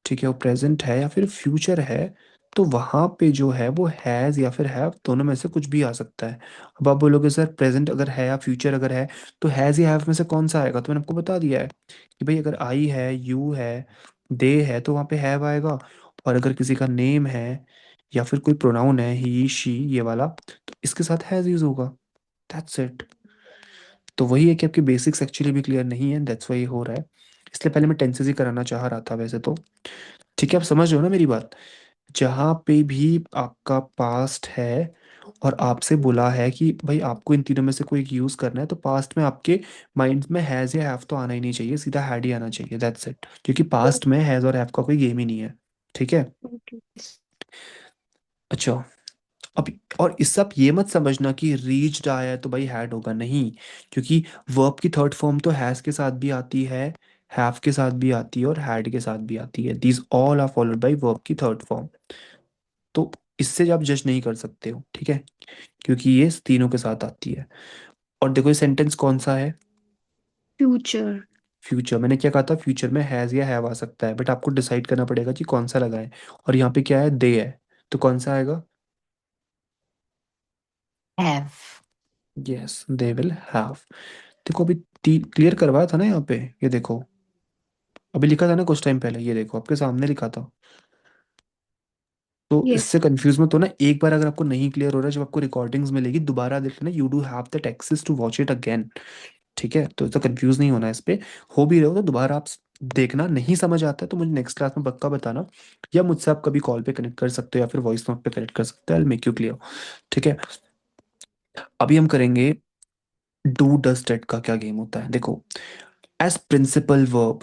ठीक है, वो प्रेजेंट है या फिर फ्यूचर है, तो वहां पे जो है वो हैज या फिर हैव दोनों में से कुछ भी आ सकता है। अब आप बोलोगे सर प्रेजेंट अगर है या फ्यूचर अगर है तो हैज या हैव में से कौन सा आएगा, तो मैंने आपको बता दिया है कि भाई अगर आई है, यू है, दे है, तो वहां पे हैव आएगा। और अगर किसी का नेम है या फिर कोई प्रोनाउन है, ही शी ये वाला, तो इसके साथ हैज यूज होगा। That's it. तो वही है कि आपकी बेसिक्स एक्चुअली भी क्लियर नहीं है, दैट्स वाई हो रहा है। इसलिए पहले मैं टेंसेस ही कराना चाह रहा था वैसे तो। ठीक है, आप समझ रहे हो ना मेरी बात। जहाँ पे भी आपका पास्ट है और आपसे बोला है कि भाई आपको इन तीनों में से कोई एक यूज करना है, तो पास्ट में आपके माइंड में हैज या हैव तो आना ही नहीं चाहिए, सीधा हैड ही आना चाहिए। दैट्स इट, क्योंकि पास्ट में हैज और हैव का कोई गेम ही नहीं है। ठीक है। ओके। अच्छा। अब और इससे आप ये मत समझना कि रीच्ड आया है तो भाई हैड होगा, नहीं। क्योंकि वर्ब की थर्ड फॉर्म तो हैज के साथ भी आती है, हैव के साथ भी आती है और हैड के साथ भी आती है। These all are followed by verb की थर्ड फॉर्म। तो इससे आप जज नहीं कर सकते हो, ठीक है, क्योंकि ये तीनों के साथ आती है। और देखो ये सेंटेंस कौन सा है, फ्यूचर। फ्यूचर। मैंने क्या कहा था, फ्यूचर में हैज या हैव आ सकता है, बट आपको डिसाइड करना पड़ेगा कि कौन सा लगाए। और यहाँ पे क्या है, दे है, तो कौन सा आएगा। Have. Yes, they will have. देखो अभी क्लियर करवाया था ना यहाँ पे, ये देखो अभी लिखा था ना कुछ टाइम पहले, ये देखो आपके सामने लिखा था। तो यस। इससे कंफ्यूज मत हो ना, एक बार अगर आपको नहीं क्लियर हो रहा है, जब आपको रिकॉर्डिंग्स मिलेगी दोबारा देख लेना, you do have that access to watch it again. ठीक है, तो कंफ्यूज नहीं होना है इस पे। हो भी रहे हो तो दोबारा आप देखना, नहीं समझ आता है तो मुझे नेक्स्ट क्लास में पक्का बताना, या मुझसे आप कभी कॉल पे कनेक्ट कर सकते हो या फिर वॉइस नोट पे कनेक्ट कर सकते हो, आई मेक यू क्लियर। ठीक है। अभी हम करेंगे डू डज डेट का क्या गेम होता है, देखो। As principal verb,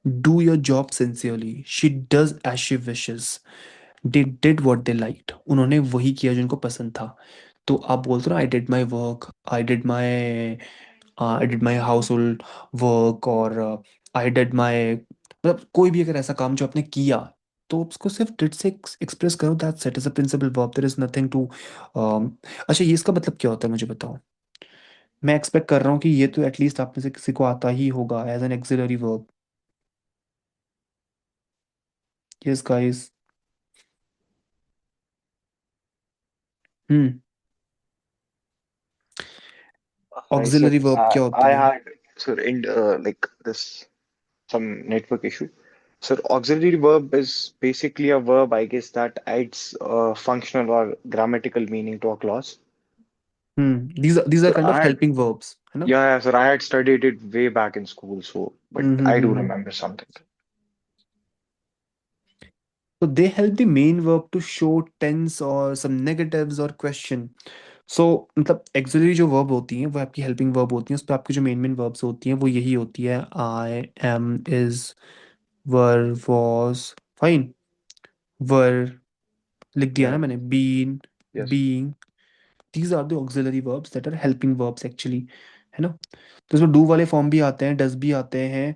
do your job sincerely, she does as she wishes, they did what they liked, उन्होंने वही किया जो उनको पसंद था। तो आप बोलते हो ना, I did my work, I did my house hold work, और आई डिड माई, मतलब कोई भी अगर ऐसा काम जो आपने किया, तो उसको सिर्फ डिड से एक्सप्रेस करो, that's it, is a principal verb, there is nothing to. अच्छा, ये इसका मतलब क्या होता है मुझे बताओ। मैं एक्सपेक्ट कर रहा हूँ कि ये तो एटलीस्ट आप में से किसी को आता ही होगा as an auxiliary verb. Yes guys. Hmm. Hi, sir. Auxiliary verb क्या I होती है। had, sir, in like this some network issue. So auxiliary verb is basically a verb, I guess, that adds functional or grammatical meaning to a clause. These are So kind of I had, helping verbs, है ना। yeah, sir, I had studied it way back in school, so but I do hmm. remember something. So they help the main verb to show tense or some negatives or question. So मतलब axillary जो verb होती हैं वो आपकी helping verb होती हैं, उस पर आपकी जो मेन मेन वर्ब्स होती हैं वो यही होती है, I, am, is, were, was, fine, were, लिख दिया ना Yeah. मैंने, been, Yes. Being. These are the auxiliary verbs that are helping verbs actually, है ना। तो इसमें डू वाले फॉर्म भी आते हैं, डज भी आते हैं,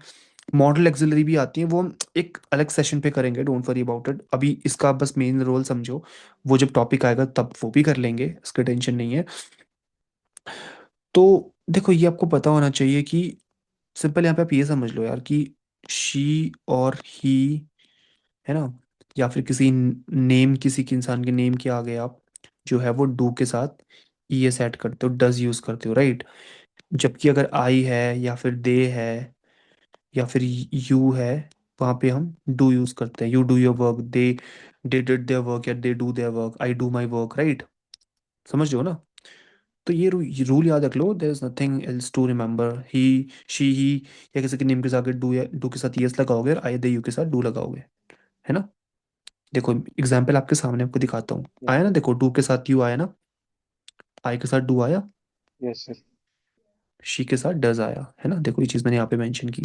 मॉडल एक्सिलरी भी आती है, वो हम एक अलग सेशन पे करेंगे, डोंट वरी अबाउट इट। अभी इसका बस मेन रोल समझो, वो जब टॉपिक आएगा तब वो भी कर लेंगे, इसका टेंशन नहीं है। तो देखो ये आपको पता होना चाहिए कि सिंपल यहाँ पे आप ये समझ लो यार कि शी और ही, है ना, या फिर किसी नेम, किसी के इंसान के नेम के आगे आप जो है वो डू के साथ ई एस ऐड करते हो, डज यूज करते हो, राइट। जबकि अगर आई है या फिर दे है या फिर यू है, वहाँ पे हम डू यूज करते हैं। You do your work, they did their work या they do their work, I do my work, right. समझ रहे हो ना? तो ये रूल याद रख लो, there is nothing else to remember. He, she, he, या किसी के नेम के साथ डू या डू के साथ यस लगाओगे और आई दे यू के साथ डू लगाओगे, है ना? देखो एग्जाम्पल आपके सामने आपको दिखाता हूँ। आया ना, देखो डू के साथ यू आया ना, आई के साथ डू आया, यस सर। शी के साथ डज आया, है ना? देखो ये चीज़ मैंने यहाँ पे मेंशन की।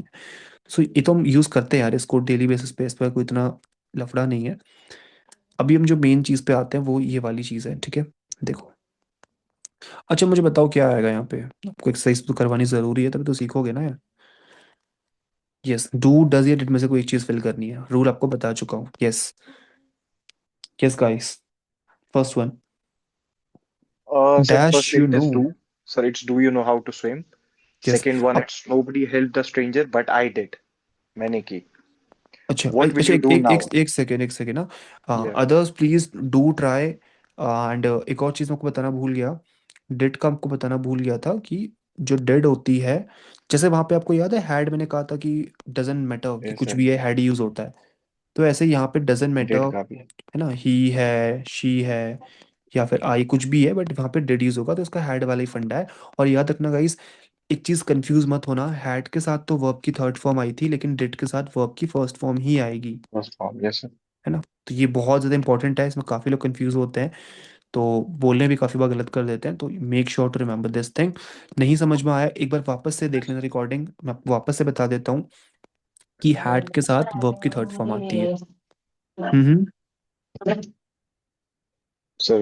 सो ये तो हम यूज़ करते हैं यार इसको डेली बेसिस पे, इस पर कोई इतना लफड़ा नहीं है। अभी हम जो मेन चीज़ पे आते हैं वो ये वाली चीज़ है, ठीक है? देखो, अच्छा मुझे बताओ क्या आएगा यहाँ पे। आपको एक्सरसाइज तो करवानी ज़रूरी है, तभी तो सीखोगे ना यार। यस, डू डज या डिड में से कोई एक चीज़ फिल करनी है। रूल आपको बता चुका हूँ। Yes, yes guys, first one, Sir, dash first you it know. is do. Sir, it's do you know how to swim? Yes, Second one, अब it's nobody helped the stranger, but I did. मैंने की. अच्छा What will अच्छा, you एक do एक एक now? एक second ना। Yeah. Others please do try. And एक और चीज़ मैं आपको बताना भूल गया, डेड का आपको बताना भूल गया था कि जो डेड होती है, जैसे वहां पे आपको याद है हैड मैंने कहा था कि डजेंट मैटर कि Yes, कुछ sir. भी है हैड यूज होता है, तो ऐसे यहाँ पे डजेंट Did मैटर, का भी. है ना? ही है, शी है, या फिर आई कुछ भी है, बट वहाँ पे डेड यूज होगा तो इसका हैड वाला ही फंडा है। और याद रखना गाइस, एक चीज कंफ्यूज मत होना, हैड के साथ तो वर्ब की थर्ड फॉर्म आई थी, लेकिन डिड के साथ वर्ब की फर्स्ट फॉर्म ही आएगी, First form. Yes, sir. है ना? तो ये बहुत ज्यादा इंपॉर्टेंट है, इसमें काफी लोग कंफ्यूज होते हैं, तो बोलने भी काफी बार गलत कर देते हैं, तो make sure to remember this thing. नहीं समझ में आया एक बार वापस से देख लेना रिकॉर्डिंग, मैं आपको वापस से बता देता हूँ कि हैड के साथ वर्ब की थर्ड फॉर्म आती है। हम्म। Sir,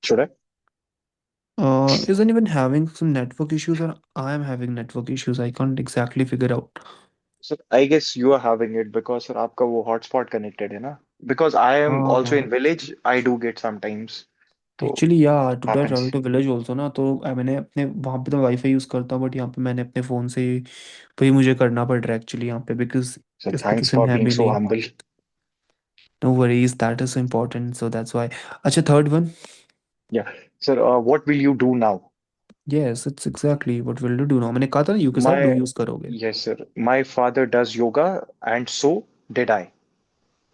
should I? Is anyone having some network issues, or I am having network issues? I can't exactly figure out. Sir, I guess you are having it because sir आपका वो hotspot connected है ना? Because I am also हाँ, in village, I do get sometimes. तो actually या today I happens. Travel to village also ना, तो मैंने अपने वहाँ पे तो वाईफाई यूज़ करता हूँ, बट यहाँ पे मैंने अपने फ़ोन से ही वही मुझे करना पड़ रहा है एक्चुअली यहाँ पे, बिकॉज So इस पे तो thanks सिम for है being भी so नहीं। humble. No worries, that is important, so that's why. अच्छा, third one. Yeah. Sir, what will you do now? Yes, it's exactly what will you do now, मैंने कहा था ना यू के साथ डू My यूज़ करोगे। yes sir. My father does yoga and so did I.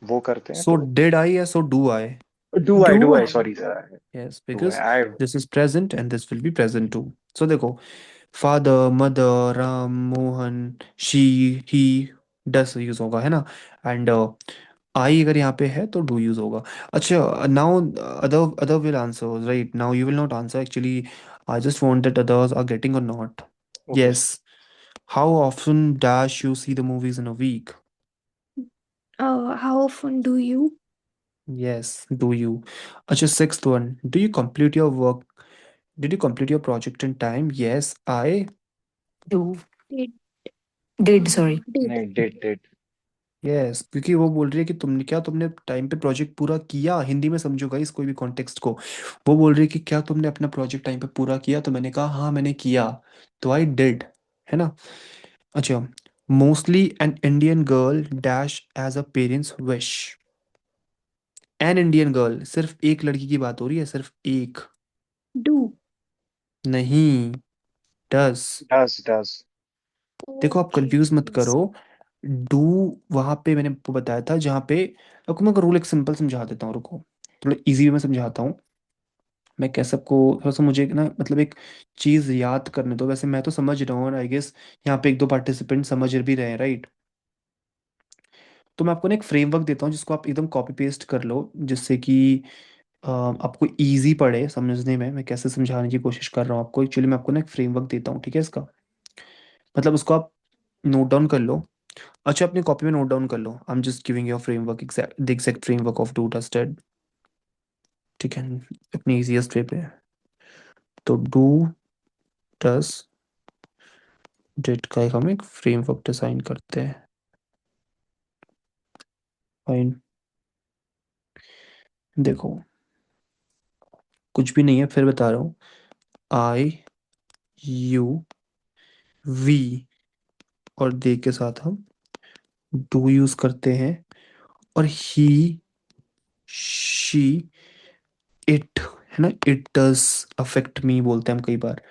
वो करते हैं सो तो डिड आई या so do I? do do I I. sorry sir. Yes, Do because I this is present and this will be present too. So देखो, father, mother, Ram, Mohan, she, he, does use होगा, है ना? And I अगर यहाँ पे है तो do use होगा। अच्छा, now other other will answer, right? Now you will not answer actually, I just want that others are getting और not. okay sir. Yes, how often dash you see the movies in a week? How often do you? Yes, do you. अच्छा, sixth one, do you complete your work, did you complete your project in time? Yes, I. Do. Did. Did, sorry. Did. नहीं did. Yes, क्योंकि वो बोल रही है कि तुमने time पे प्रोजेक्ट पूरा किया, हिंदी में समझो गाइस कोई भी कॉन्टेक्स्ट को। वो बोल रही है कि क्या तुमने अपना प्रोजेक्ट टाइम पे पूरा किया, तो मैंने कहा हाँ मैंने किया, तो आई डिड, है ना? अच्छा, mostly an Indian girl dash as a parents wish. An Indian girl, सिर्फ एक लड़की की बात हो रही है, सिर्फ एक। Do. नहीं, डस। Does. देखो आप Okay. कंफ्यूज मत Yes. करो, डू वहां पे मैंने आपको बताया था जहाँ पे, आपको मैं रूल एक सिंपल समझा देता हूँ, रुको थोड़ा इजी वे में समझाता हूँ। मैं कैसे आपको थोड़ा सा, मुझे ना मतलब एक चीज याद करने दो, वैसे मैं तो समझ रहा हूँ और आई गेस यहाँ पे एक दो पार्टिसिपेंट समझ भी रहे हैं, राइट? तो मैं आपको ना एक फ्रेमवर्क देता हूँ जिसको आप एकदम कॉपी पेस्ट कर लो, जिससे कि आपको इजी पड़े समझने में। मैं कैसे समझाने की कोशिश कर रहा हूँ आपको, एक्चुअली मैं आपको ना एक फ्रेमवर्क देता हूँ, ठीक है? इसका मतलब उसको आप नोट डाउन कर लो। अच्छा, अपनी कॉपी में नोट डाउन कर लो, I am just giving your framework, the exact framework of do डस्टेड, ठीक है? अपनी इजीएस्ट वे पे। तो डू डस डिड का एक हम एक फ्रेमवर्क डिजाइन करते हैं। फाइन, देखो कुछ भी नहीं है, फिर बता रहा हूँ। आई, यू, वी और दे के साथ हम डू यूज करते हैं, और ही, शी, इट, है ना? इट डज अफेक्ट मी बोलते हैं हम कई बार,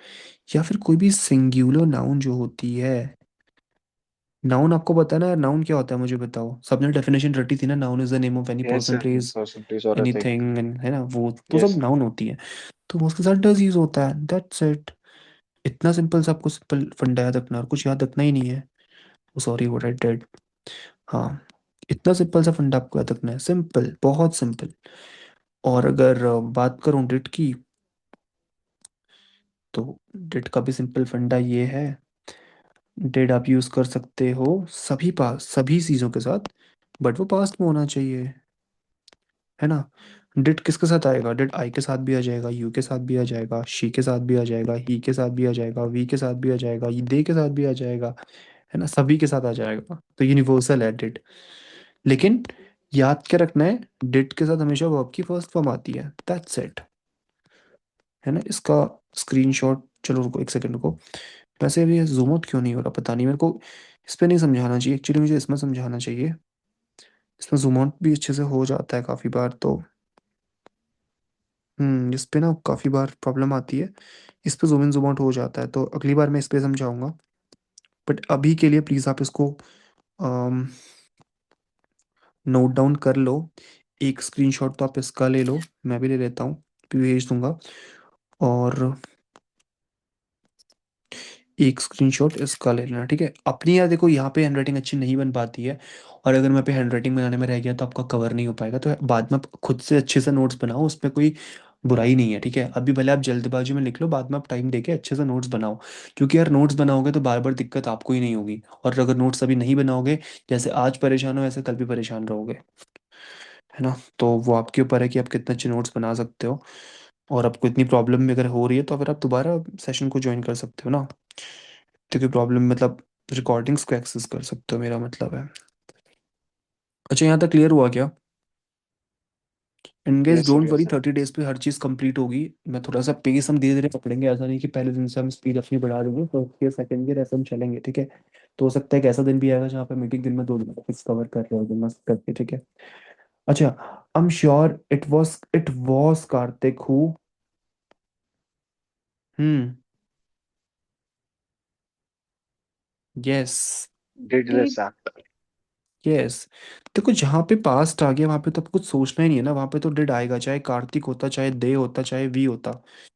या फिर कोई भी सिंगुलर नाउन जो होती है। नाउन आपको पता है ना, नाउन क्या होता है मुझे बताओ, सबने डेफिनेशन रटी थी ना, noun is the name of any Yes, person, sir. Place, Percentage or a thing. Anything, है ना, वो तो सब Yes, sir. नाउन होती है। तो उसके साथ डज यूज होता है, दैट्स इट। इतना सिंपल सा आपको सिंपल फंडा याद रखना, और कुछ याद रखना ही नहीं है। Sorry what I did. हाँ, इतना सिंपल सा फंडा आपको याद रखना है, सिंपल, बहुत सिंपल। और अगर बात करूं डिट की, तो डिट का भी सिंपल फंडा ये है, डिड आप यूज कर सकते हो सभी पास सभी चीजों के साथ, बट वो पास्ट में होना चाहिए, है ना। डिड किसके साथ आएगा, डिड आई के साथ भी आ जाएगा, यू के साथ भी आ जाएगा, शी के साथ भी आ जाएगा, ही के साथ भी आ जाएगा, वी के साथ भी आ जाएगा, दे के साथ भी आ जाएगा, है ना, सभी के साथ आ जाएगा। तो यूनिवर्सल है डिड। लेकिन याद क्या रखना है, डिड के साथ हमेशा वर्ब की फर्स्ट फॉर्म आती है, दैट्स इट, है ना। इसका स्क्रीनशॉट, चलो रुको एक सेकंड रुको। वैसे अभी जूम आउट क्यों नहीं हो रहा, पता नहीं मेरे को। इस पे नहीं समझाना चाहिए एक्चुअली, मुझे इसमें समझाना चाहिए। इसमें जूम आउट भी अच्छे से हो जाता है काफ़ी बार तो। इस पे ना काफ़ी बार प्रॉब्लम आती है। इस पे जूम इन जूम आउट हो जाता है, तो अगली बार मैं इस पे समझाऊंगा। बट अभी के लिए प्लीज़ आप इसको नोट डाउन कर लो। एक स्क्रीनशॉट तो आप इसका ले लो, मैं भी ले लेता हूँ, भी भेज दूंगा। और एक स्क्रीनशॉट इसका ले लेना, ठीक है। अपनी यार देखो, यहाँ पे हैंडराइटिंग अच्छी नहीं बन पाती है, और अगर मैं पे हैंडराइटिंग बनाने में रह गया तो आपका कवर नहीं हो पाएगा। तो बाद में आप खुद से अच्छे से नोट्स बनाओ, उसमें कोई बुराई नहीं है, ठीक है। अभी भले आप जल्दबाजी में लिख लो, बाद में आप टाइम देके अच्छे से नोट्स बनाओ। क्योंकि यार नोट्स बनाओगे तो बार बार दिक्कत आपको ही नहीं होगी, और अगर नोट्स अभी नहीं बनाओगे, जैसे आज परेशान हो वैसे कल भी परेशान रहोगे, है ना। तो वो आपके ऊपर है कि आप कितने अच्छे नोट्स बना सकते हो। और आपको इतनी प्रॉब्लम भी अगर हो रही है, तो फिर आप दोबारा सेशन को ज्वाइन कर सकते हो ना। क्योंकि प्रॉब्लम मतलब रिकॉर्डिंग्स को एक्सेस कर सकते हो, मेरा मतलब है। अच्छा, यहाँ तक क्लियर हुआ क्या? And guys yes, sir. Don't Yes, worry, sir. 30 days पे हर चीज़ कंप्लीट होगी। मैं थोड़ा सा पेस हम धीरे धीरे पकड़ेंगे, ऐसा नहीं कि पहले दिन से हम स्पीड अपनी बढ़ा देंगे, तो फिर सेकंड ईयर ऐसे हम चलेंगे, ठीक है। तो हो सकता है कि ऐसा दिन भी आएगा जहाँ पे मीटिंग दिन में 2 दिन टॉपिक्स कवर कर रहे हो मस्त करके, ठीक है। अच्छा, I am sure it was Kartik who. Hmm. Yes. Did Did. this act. Yes. देखो, जहाँ पे पास्ट आ गया वहाँ पे तो कुछ सोचना ही नहीं है ना, वहाँ पे तो डिड आएगा, चाहे कार्तिक होता, चाहे दे होता, चाहे वी होता।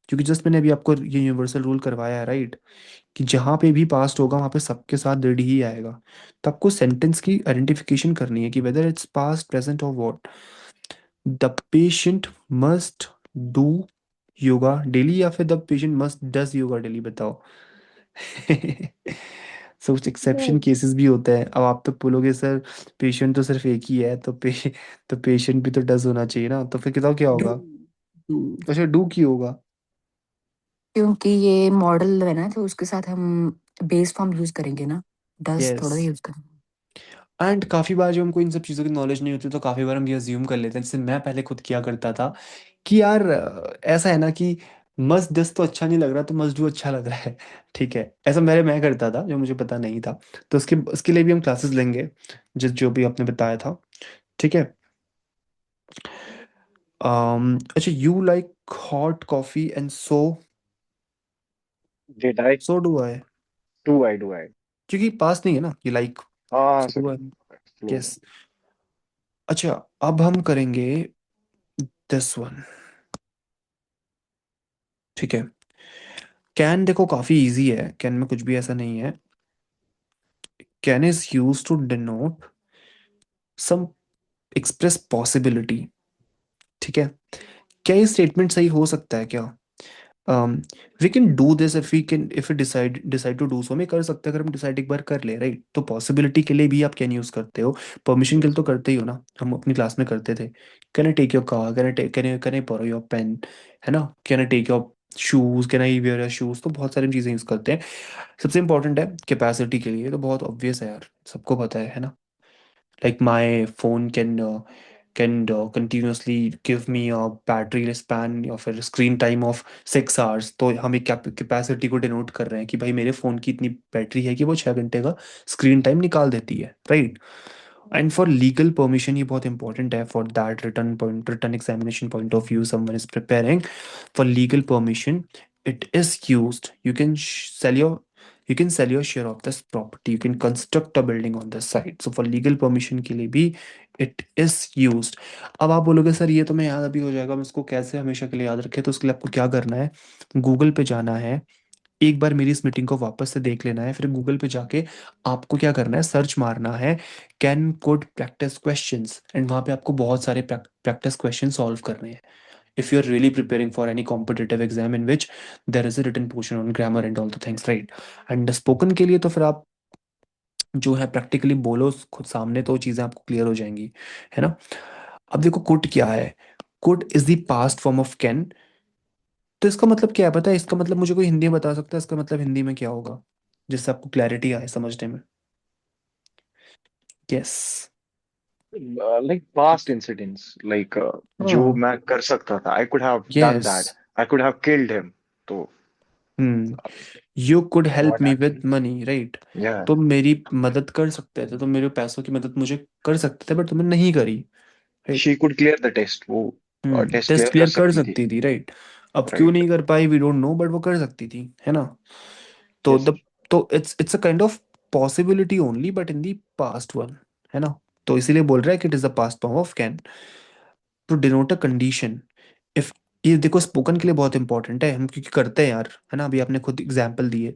क्योंकि जस्ट मैंने अभी आपको ये यूनिवर्सल रूल करवाया है, राइट, कि जहाँ पे भी पास्ट होगा वहाँ पे सबके साथ डिड ही आएगा। तो आपको सेंटेंस की आइडेंटिफिकेशन करनी है कि वेदर इट्स पास्ट, प्रेजेंट और what. The patient must do yoga daily, या फिर the patient must does yoga daily, बताओ। सो कुछ एक्सेप्शन Does. केसेस भी होते हैं। अब आप तो बोलोगे सर पेशेंट तो सिर्फ एक ही है, तो पेशेंट भी तो डज होना चाहिए ना, तो फिर बताओ क्या डू। होगा। डू। अच्छा, डू की होगा। क्योंकि ये मॉडल है ना, तो उसके साथ हम बेस फॉर्म यूज करेंगे ना, डस यस। थोड़ा यूज करेंगे। एंड काफ़ी बार जब हमको इन सब चीज़ों की नॉलेज नहीं होती, तो काफ़ी बार हम ये अज्यूम कर लेते हैं, जैसे मैं पहले खुद किया करता था, कि यार ऐसा है ना कि मस्ट दस तो अच्छा नहीं लग रहा, तो मस्ट डू अच्छा लग रहा है। ठीक है, ऐसा मैं करता था, जो मुझे पता नहीं था। तो उसके लिए भी हम क्लासेस लेंगे, जो भी आपने बताया था, ठीक है। अच्छा, you like hot coffee and so Did I? So do I. Do I? Do I? क्योंकि पास नहीं है ना, ये like, Ah, so sir. Do I. Flow. Yes. अच्छा, अब हम करेंगे दिस वन, ठीक है। कैन देखो काफी इजी है, कैन में कुछ भी ऐसा नहीं है। Can is use to denote some express possibility, ठीक है। क्या ये स्टेटमेंट सही हो सकता है क्या? We can do this if we decide to do so, में कर सकते हैं अगर हम डिसाइड एक बार कर ले, राइट। तो पॉसिबिलिटी के लिए भी आप कैन यूज करते हो, परमिशन के लिए Yes, तो sir. करते ही हो ना, हम अपनी क्लास में करते थे। Can I take your car, can I borrow your pen, है ना। Can I take your shoes, can I wear your shoes, तो बहुत सारी चीजें यूज करते हैं। सबसे इंपॉर्टेंट है कैपेसिटी के लिए, तो बहुत ऑब्वियस है यार, सबको पता है ना। like my phone can continuously give me a battery span या फिर स्क्रीन टाइम ऑफ 6 hours, तो हम एक कैपेसिटी को डिनोट कर रहे हैं कि भाई मेरे फ़ोन की इतनी बैटरी है कि वो 6 घंटे का स्क्रीन टाइम निकाल देती है, right. And for legal permission ये बहुत इंपॉर्टेंट है, for that return examination point of view, someone is preparing for legal permission, it is used, you can sell your share of this property, you can construct a building on this site. So for legal permission के लिए भी it is used. अब आप बोलोगे sir ये तो मैं याद अभी हो जाएगा, मैं इसको कैसे हमेशा के लिए याद रखे? तो उसके लिए आपको क्या करना है, गूगल पे जाना है, एक बार मेरी इस मीटिंग को वापस से देख लेना है, फिर गूगल पे जाके आपको क्या करना है, सर्च मारना है can code practice questions, and वहाँ पे आपको बहुत सारे प्रैक्टिस क्वेश्चन सॉल्व करने हैं if you're really preparing for any competitive exam in which there is a written portion on grammar and all the things, right? And spoken के लिए तो फिर आप जो है प्रैक्टिकली बोलो खुद सामने, तो चीज़ें आपको क्लियर हो जाएंगी, है ना? अब देखो कुड क्या है, could is the past form of can. तो इसका मतलब क्या है पता है? इसका मतलब मुझे कोई हिंदी में बता सकता है इसका मतलब हिंदी में क्या होगा, जिससे आपको क्लैरिटी आए समझने में? Yes. Like past incidents, like जो हाँ। मैं कर सकता था, I could have done यस। that. I could have killed him. तो हम्म। You could help what me विद actually? Money, right? Yeah, तुम मेरी मदद कर सकते थे, तुम मेरे पैसों की मदद मुझे कर सकते थे, बट तुमने नहीं करी, right? she could clear the test. वो टेस्ट टेस्ट क्लियर कर क्लियर कर सकती थी, सकती थी, राइट? अब क्यों right? नहीं कर पाई वी डोंट नो, बट वो कर सकती थी, है ना? तो Yes, sir. द तो it's a kind of possibility only, but in the past one, है ना? तो इसीलिए बोल रहा है कि it is the past form of can to denote a condition. If ये देखो स्पोकन के लिए बहुत इंपॉर्टेंट है, हम क्योंकि करते हैं यार, है ना? अभी आपने खुद एग्जाम्पल दिए,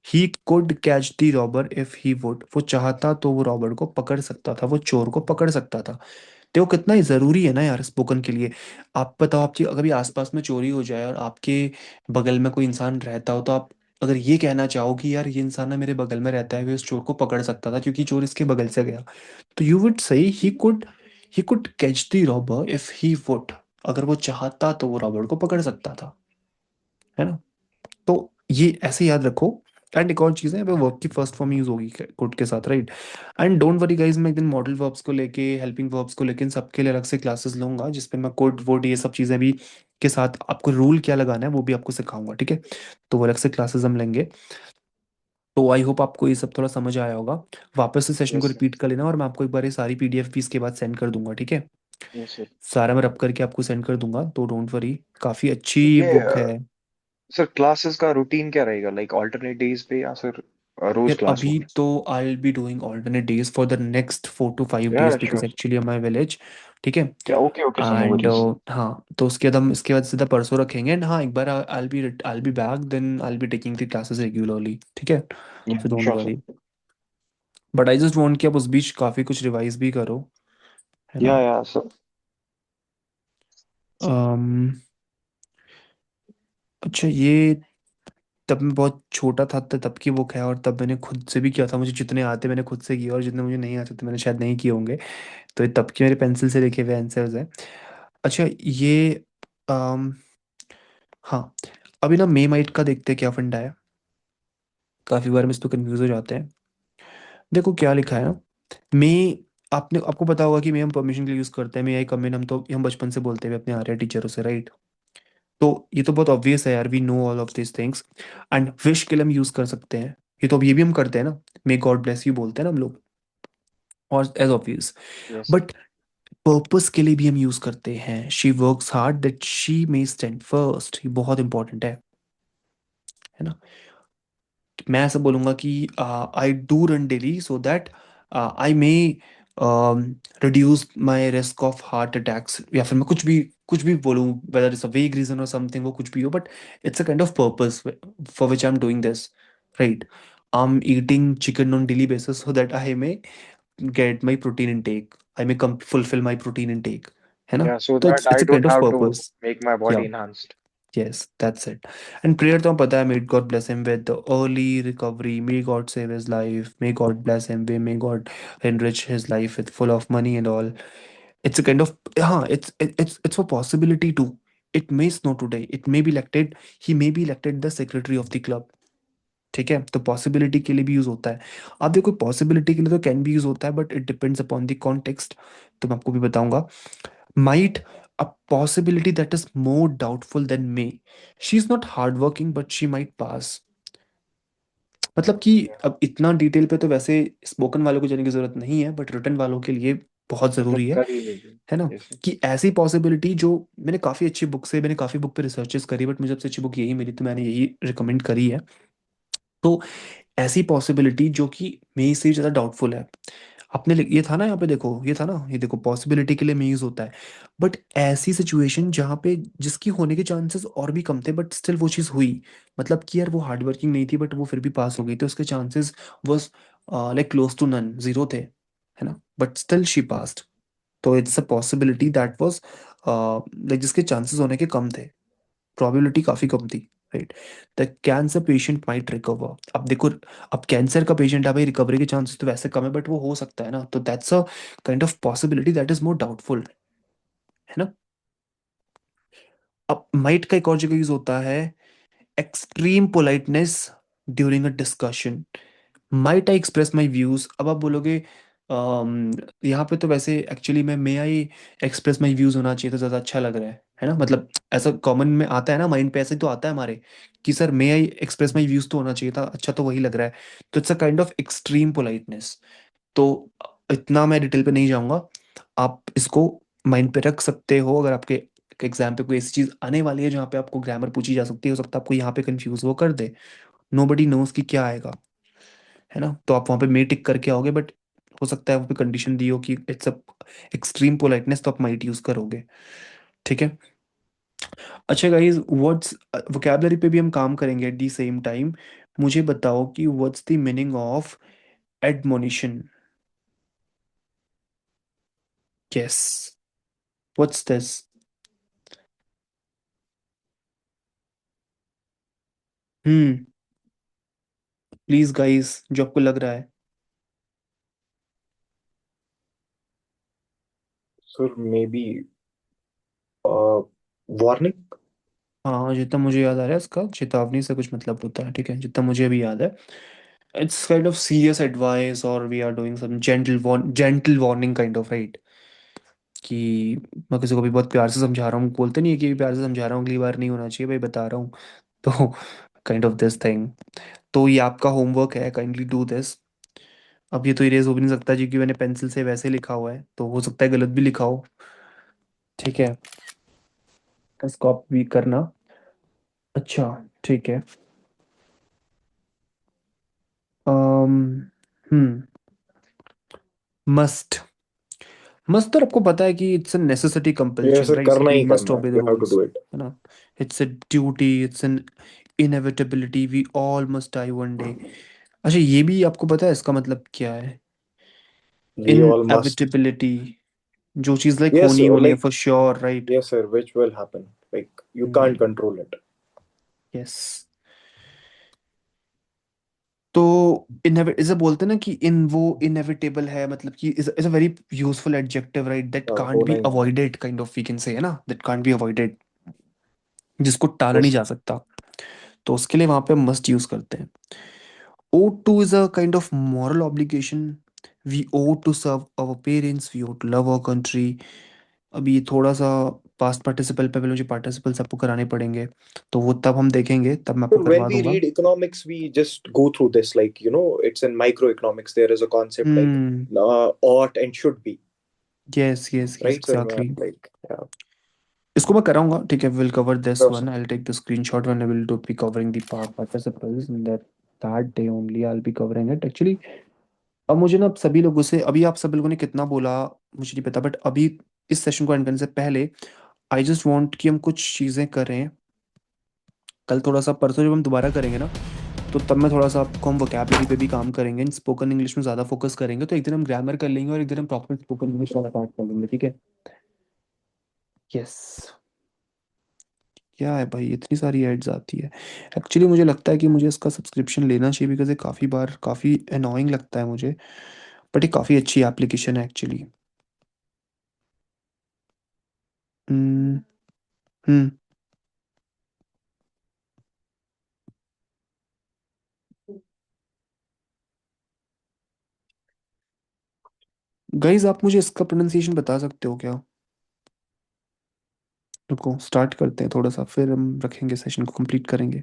he could catch the robber if he would, वो चाहता तो वो रॉबर को पकड़ सकता था, वो चोर को पकड़ सकता था। तो वो कितना ही जरूरी है ना यार स्पोकन के लिए। आप बताओ, आपकी अगर भी आसपास में चोरी हो जाए और आपके बगल में कोई इंसान रहता हो, तो आप अगर ये कहना चाहो कि यार ये इंसान ना मेरे बगल में रहता है, वो इस चोर को पकड़ सकता था क्योंकि चोर इसके बगल से गया, तो you would say he could catch the robber if he would, अगर वो चाहता तो वो रॉबर को पकड़ सकता था, है ना? तो ये ऐसे याद रखो। एंड एक और चीज़ है, वर्क की फर्स्ट फॉर्म यूज होगी कुड के साथ, right? And don't worry guys, मैं एक दिन मॉडल वर्ब्स को लेके, हेल्पिंग वर्ब्स को लेके इन सबके लिए अलग से क्लासेस लूंगा, जिसपे मैं कोड वोड ये सब चीज़ें भी के साथ आपको रूल क्या लगाना है वो भी आपको सिखाऊंगा, ठीक है? तो वो अलग से क्लासेस हम लेंगे। तो आई होप आपको ये सब थोड़ा समझ आया होगा। वापस से सेशन को Yes, sir. रिपीट कर लेना, और मैं आपको एक बार ये सारी पीडीएफ भी इसके बाद सेंड कर दूंगा, ठीक है? Yes, sir. सारा मैं रब करके आपको सेंड कर दूंगा, तो डोंट वरी, काफ़ी अच्छी ये बुक है। सर क्लासेस का रूटीन क्या रहेगा, लाइक ऑल्टरनेट डेज पे या फिर रोज यार क्लास अभी होगी? तो I will be doing alternate days for the next 4 to 5 days या because sure. Actually my village, ठीक है? या okay okay sir, no and worries. हाँ, तो उसके बाद हम इसके बाद सीधा परसों रखेंगे, एंड हाँ एक बार I be back, then I be taking the classes regularly, ठीक है? या so don't sure sir. Worry, but I just want कि आप उस बीच काफ़ी कुछ रिवाइज भी करो, है ना? या सर। um, अच्छा, ये तब मैं बहुत छोटा था तब की बुक है, और तब मैंने खुद से भी किया था, मुझे जितने आते मैंने खुद से किए, और जितने मुझे नहीं आते तो मैंने शायद नहीं किए होंगे। तो ये तब के मेरे पेंसिल से लिखे हुए आंसर्स हैं। अच्छा, ये अम, हाँ, अभी ना मे माइट का देखते हैं क्या फंडा है, काफ़ी बार हम इस तो कंफ्यूज हो जाते हैं। देखो क्या लिखा है ना, मे, आपने आपको पता होगा कि मे हम परमिशन के लिए यूज़ करते हैं, मे आई कम इन, हम बचपन से बोलते हैं अपने आर्या टीचरों से, राइट? तो ये तो बहुत ऑब्वियस है यार, we know all of this things. And wish के लिए हम यूज़ कर सकते हैं, ये तो अब ये भी हम करते हैं ना, मे गॉड ब्लेस यू बोलते हैं ना हम लोग, और as obvious. Yes sir. But purpose के लिए भी हम यूज करते हैं, she works hard that she may stand first, ये बहुत इंपॉर्टेंट है ना? मैं ऐसा बोलूंगा कि I do run daily so that I may reduce my risk of heart attacks, या फिर मैं कुछ भी बोलूँ, वेदर इट्स अ वेग रीजन और समथिंग, वो कुछ भी हो, but it's a kind of purpose for which I am doing this, right? I am eating chicken on daily basis so that I may get my protein intake, I may fulfill my protein intake, है ना? या so तो that it's I a don't kind of have to purpose. Make my body Yeah, enhanced. yes, that's it. And prayer तो पता है, may God bless him with the early recovery, may God save his life, may God bless him, may God enrich his life with full of money and all. It's a kind of, हाँ, it's a possibility too. It may snow today, it may be elected, he may be elected the secretary of the club, ठीक है? तो possibility के लिए भी use होता है। अब देखो पॉसिबिलिटी के लिए तो कैन भी यूज होता है, but it depends upon the context, तो मैं आपको भी बताऊंगा। Might, a possibility that is more doubtful than may, she is not hard working but she might pass. मतलब कि अब इतना डिटेल पे तो वैसे स्पोकन वालों को जाने की जरूरत नहीं है, बट रिटन वालों के लिए बहुत मतलब ज़रूरी कर ही लीजिए। है ना? Yes sir. कि ऐसी पॉसिबिलिटी जो मैंने काफ़ी अच्छी बुक से, मैंने काफ़ी बुक पे रिसर्चेस करी, बट मुझे सबसे अच्छी बुक यही मिली, तो मैंने यही रिकमेंड करी है। तो ऐसी पॉसिबिलिटी जो कि मेरे से ज़्यादा डाउटफुल है, ये था ना यहाँ पे देखो, ये था ना, ये देखो पॉसिबिलिटी के लिए में यूज़ होता है, बट ऐसी सिचुएशन जहाँ पे जिसकी होने के चांसेस और भी कम थे बट स्टिल वो चीज़ हुई, मतलब कि यार वो हार्ड वर्किंग नहीं थी बट वो फिर भी पास हो गई, तो उसके chances was like close to none, zero थे, है ना, बट स्टिल शी पास्ड। तो it's a possibility that was like जिसके चांसेस होने के कम थे, प्रोबेबिलिटी काफी कम थी, right? The cancer patient might recover. अब देखो, अब कैंसर का पेशेंट है भाई, रिकवरी के चांसेस तो वैसे कम है बट वो हो सकता है ना, तो that's a kind of possibility that is more doubtful, है ना? अब माइट का एक और जगह यूज होता है, extreme politeness during a discussion. Might I express my views. अब आप बोलोगे यहाँ पे तो वैसे एक्चुअली मैं मे आई एक्सप्रेस माई व्यूज होना चाहिए तो ज़्यादा अच्छा लग रहा है ना, मतलब ऐसा कॉमन में आता है ना, माइंड पे ऐसे तो आता है हमारे कि sir may I express my views तो होना चाहिए था, अच्छा तो वही लग रहा है। तो it's a kind of extreme politeness. तो इतना मैं डिटेल पे नहीं जाऊंगा, आप इसको माइंड पे रख सकते हो, अगर आपके एग्जाम पे कोई ऐसी चीज आने वाली है जहाँ पे आपको ग्रामर पूछी जा सकती है, हो सकता है आपको यहाँ पे कंफ्यूज वो कर दे, नो बडी नोज कि क्या आएगा, है ना? तो आप वहाँ पे मे टिक करके आओगे, बट हो सकता है वहाँ पे कंडीशन दी हो कि इट्स अ एक्सट्रीम पोलाइटनेस, तो आप माइट यूज करोगे, ठीक है? अच्छा गाइस, व्हाट्स वोकैबुलरी पे भी हम काम करेंगे एट दी सेम टाइम। मुझे बताओ कि what's the meaning of admonition? Yes, what's this? Hmm, please guys, जो आपको लग रहा है। Sir may be warning. हाँ, जितना मुझे याद आ रहा है इसका चेतावनी से कुछ मतलब होता है, ठीक है, जितना मुझे अभी याद है। It's kind of serious advice और we are doing some gentle warning kind of, right? कि मैं किसी को भी बहुत प्यार से समझा रहा हूँ, बोलते नहीं है कि प्यार से समझा रहा हूँ, अगली बार नहीं होना चाहिए भाई, बता रहा हूँ। तो काइंड ऑफ दिस थिंग। तो ये आपका होमवर्क है, काइंडली डू दिस। अब ये तो इरेज हो भी नहीं सकता जी, क्योंकि मैंने पेंसिल से वैसे लिखा हुआ है, तो हो सकता है गलत भी लिखा हो, ठीक है? इसको आप भी करना। अच्छा, ठीक है। हम्म, मस्ट। मस्ट तो आपको पता है कि इट्स अ नेसेसिटी ये कंपल्शन, सर राइट? करना वी ही मस्ट करना है, obey the you have to rules, do it. है ना? It's a duty, it's an inevitability, we all must die one day. अच्छा, ये भी आपको पता है इसका मतलब क्या है? We all must. इनएविटेबिलिटी, जो चीज लाइक यस होनी होनी है like, for sure, right? Yes sir, which will happen, like you can't control it. Yes. तो इसे बोलते हैं ना कि इन वो इनएविटेबल है, मतलब कि is a very useful adjective, right? That can't होना बी ही है। Avoided, kind of we can say, है ना, दैट कांट बी अवॉइडेड, जिसको टाला नहीं यस जा सकता। तो उसके लिए वहां पे मस्ट यूज करते हैं। Ought to is a kind of moral obligation. We ought to serve our parents, we ought to love our country. अभी ये थोड़ा सा पास्ट पार्टिसिपल पे, पहले मुझे पार्टिसिपल्स आपको कराने पड़ेंगे, तो वो तब हम देखेंगे, तब मैं आपको Sir, when करवा we दूंगा। read economics, we just go through this. Like, it's in microeconomics. There is a concept like hmm, ought and should be. Yes yes yes, Right, sir? Exactly. Like, yeah. इसको मैं कराऊंगा, ठीक है, will cover this Sure, sir. One, I will take the screenshot when I will do be covering the participles in that day only, I will be covering it actually. अब मुझे ना अब सभी लोगों से, अभी आप सब लोगों ने कितना बोला मुझे नहीं पता, बट अभी इस सेशन को एंड करने से पहले आई जस्ट वांट कि हम कुछ चीज़ें करें। कल थोड़ा सा, परसों जब हम दोबारा करेंगे ना, तो तब मैं थोड़ा सा आपको, हम वोकैबलरी पे भी काम करेंगे, स्पोकन इंग्लिश में ज़्यादा फोकस करेंगे, तो एक दिन हम ग्रामर कर लेंगे और एक दिन हम प्रॉपर स्पोकन इंग्लिश वाला पार्ट कर लेंगे, ठीक है? यस। क्या है भाई, इतनी सारी एड्स आती है। एक्चुअली मुझे लगता है कि मुझे इसका सब्सक्रिप्शन लेना चाहिए, बिकॉज ये काफ़ी बार काफ़ी अनोइंग लगता है मुझे, बट ये काफ़ी अच्छी एप्लीकेशन है एक्चुअली। हम्म। हम्म। गाइज, आप मुझे इसका प्रोनाउंसिएशन बता सकते हो क्या? रुको, स्टार्ट करते हैं थोड़ा सा, फिर हम रखेंगे, सेशन को कंप्लीट करेंगे।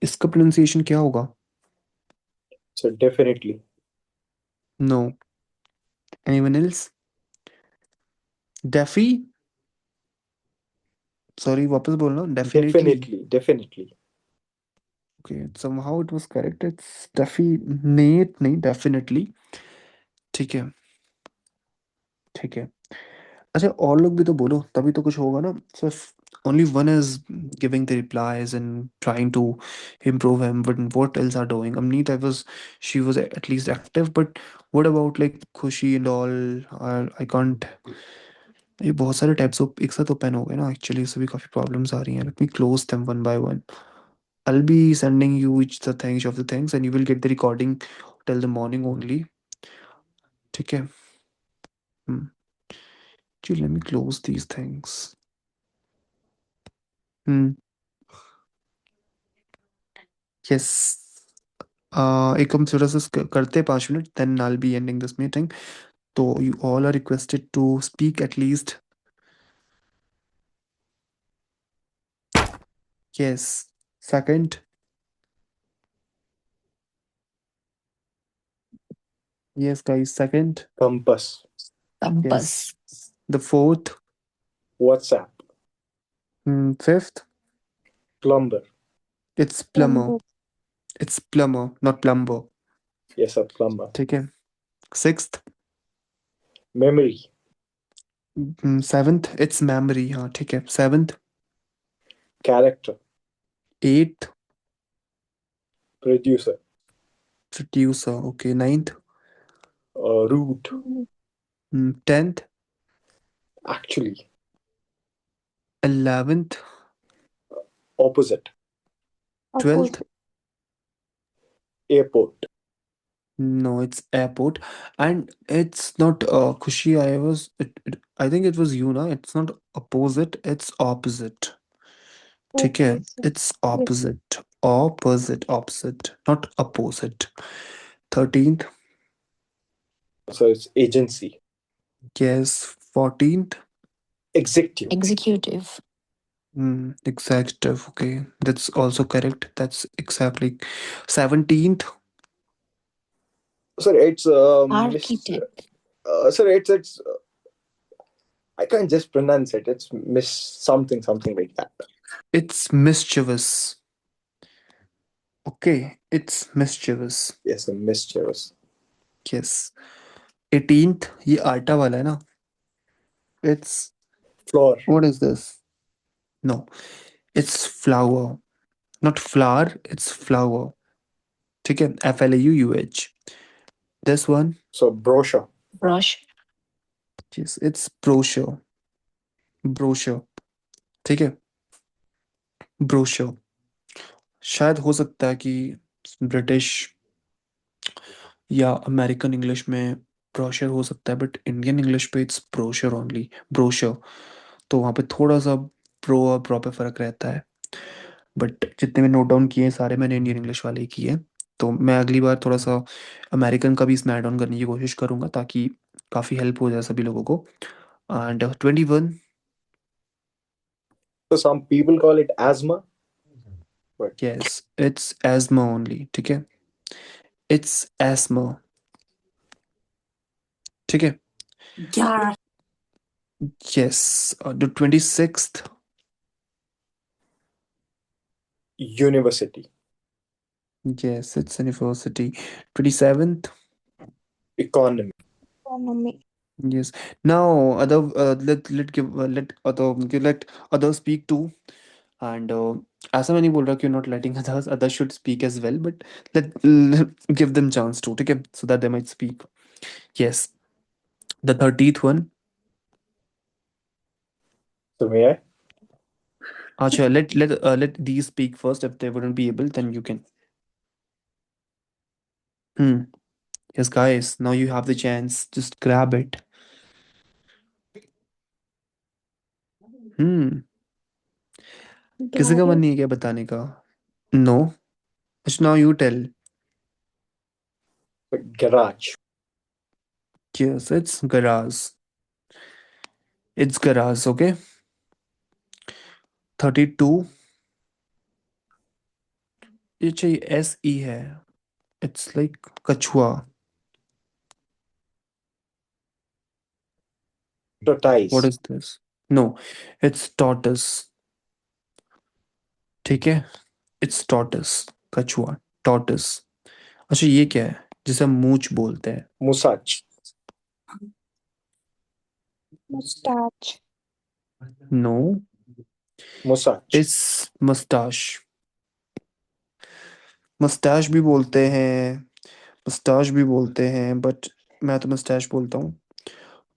इसका प्रोनाउंसिएशन क्या होगा? So definitely. No, anyone else? डेफी, सॉरी वापस बोलना, definitely. Definitely. Okay, somehow it was correct, it's definite नहीं, definitely। ठीक है, ठीक है। अच्छा, और लोग भी तो बोलो, तभी तो कुछ होगा ना। सिर्फ only one is giving the replies and trying to improve him, but what else are doing? Amneet, she was at least active, but what about like Khushi and all? I can't। ये बहुत सारे types of एक साथ open हो गए ना, actually इससे भी काफी प्रॉब्लम्स आ रही हैं। Let me close them one by one. I'll be sending you each the things of the things, and you will get the recording till the morning only। ठीक है। Hmm. Gee, let me close these things। Hmm. Yes। एक हम थोड़ा सा करते हैं 5 minute, then I'll be ending this meeting। तो you all are requested to speak at least। Yes। Second। Yes, guys, second। Compass. Compass. Yes। The fourth। WhatsApp. Fifth। Plumber. It's plumber। Plumber. It's plumber, not plumber। Yes, a plumber. ठीक है। Sixth। Memory. Seventh, it's memory। हाँ ठीक है। Seventh। Character. Eighth। Producer. Producer, okay। Ninth। Root. Tenth। Actually. 11th। Opposite. 12th। Opposite. Airport. No, it's airport, and it's not Khushi। I think it was you, na? It's not opposite, it's opposite। ठीक है, Opposite. it's Yes. opposite, opposite, not opposite। 13th। So it's agency. Yes। 14th। Executive. Executive. Executive, okay, that's also correct, that's exactly। 17th। Sir, it's Architect. sir, it's I can't just pronounce it. It's miss something like that. It's mischievous। Okay, it's mischievous। Yes, a mischievous. Yes। 18th, ये आटा वाला है ना। It's, Floor. what is this? No, it's flower, not flour, it's flower। ठीक है, FLAUUH। This one। So brochure. Brush. yes, it's brochure, brochure। ठीक है, brochure। शायद हो सकता है कि ब्रिटिश या अमेरिकन इंग्लिश में ब्रोशर हो सकता है, बट इंडियन इंग्लिश पे इट्स ब्रोशर ओनली, ब्रोशर। तो वहाँ पे थोड़ा सा प्रो और प्रो पे फर्क रहता है, बट जितने में नोट डाउन किए हैं सारे मैंने इंडियन इंग्लिश वाले ही किए हैं। तो मैं अगली बार थोड़ा सा अमेरिकन का भी इसमें ऐड ऑन करने की कोशिश करूंगा, ताकि काफ़ी हेल्प हो जाए सभी लोगों को। And 21। So some people call it asthma, but yes, it's asthma only. ठीक है, इट्स एस्मा। ठीक है। Yeah. Yes. The 26th। university. Yes, it's a university। 27th। Economy. Economy. Yes। Now other let others speak too। And ऐसा मैं नहीं बोल रहा कि you're not letting others should speak as well, but let give them chance to, ठीक है, so that they might speak। Yes। The 30th one। So may I? अच्छा, let these speak first, if they wouldn't be able then you can। Yes, guys, now you have the chance, just grab it। किसी का मन नहीं है क्या बताने का? No. अच्छा, now you tell। Garage. Yes, it's garage। It's garage, okay। 32। ये चाहिए SE है। It's like कछुआ। Tortoise. What is this? No, it's tortoise. ठीक है, it's tortoise. कछुआ, tortoise. अच्छा ये क्या है जिसे हम मूंछ बोलते हैं? Musash. Mustache. No, Musash. it's mustache. mustache भी बोलते हैं, mustache भी बोलते हैं, बट मैं तो mustache बोलता हूँ।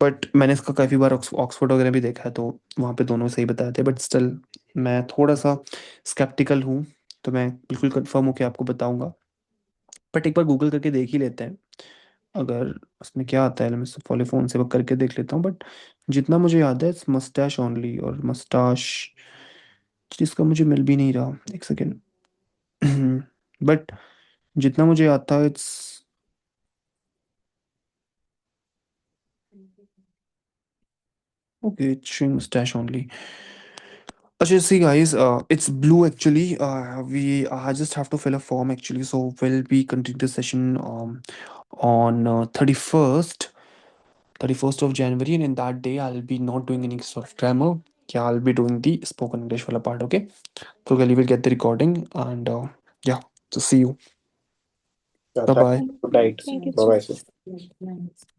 बट मैंने इसका काफ़ी बार ऑक्सफोर्ड वगैरह भी देखा है, तो वहाँ पे दोनों सही बताए थे, बट स्टिल मैं थोड़ा सा स्केप्टिकल हूँ, तो मैं बिल्कुल कंफर्म होकर आपको बताऊंगा। बट एक बार गूगल करके देख ही लेते हैं, अगर उसमें क्या आता है मैं फॉलो फ़ोन से करके देख लेता हूँ। बट जितना मुझे याद है इट्स मस्टैश ओनली, और मस्टाश जिसका मुझे मिल भी नहीं रहा, एक सेकेंड। बट जितना मुझे याद था it's okay, it's showing mustache only. Actually, see guys, it's blue actually. We I just have to fill a form actually, so we'll be continuing the session on 31st of January, and in that day I'll be not doing any sort of grammar. Yeah, I'll be doing the spoken English wala part. Okay, so you will get the recording, and yeah, so see you. Yeah, Bye thank bye. you. Good night. Thank you, Bye sir. bye, sir.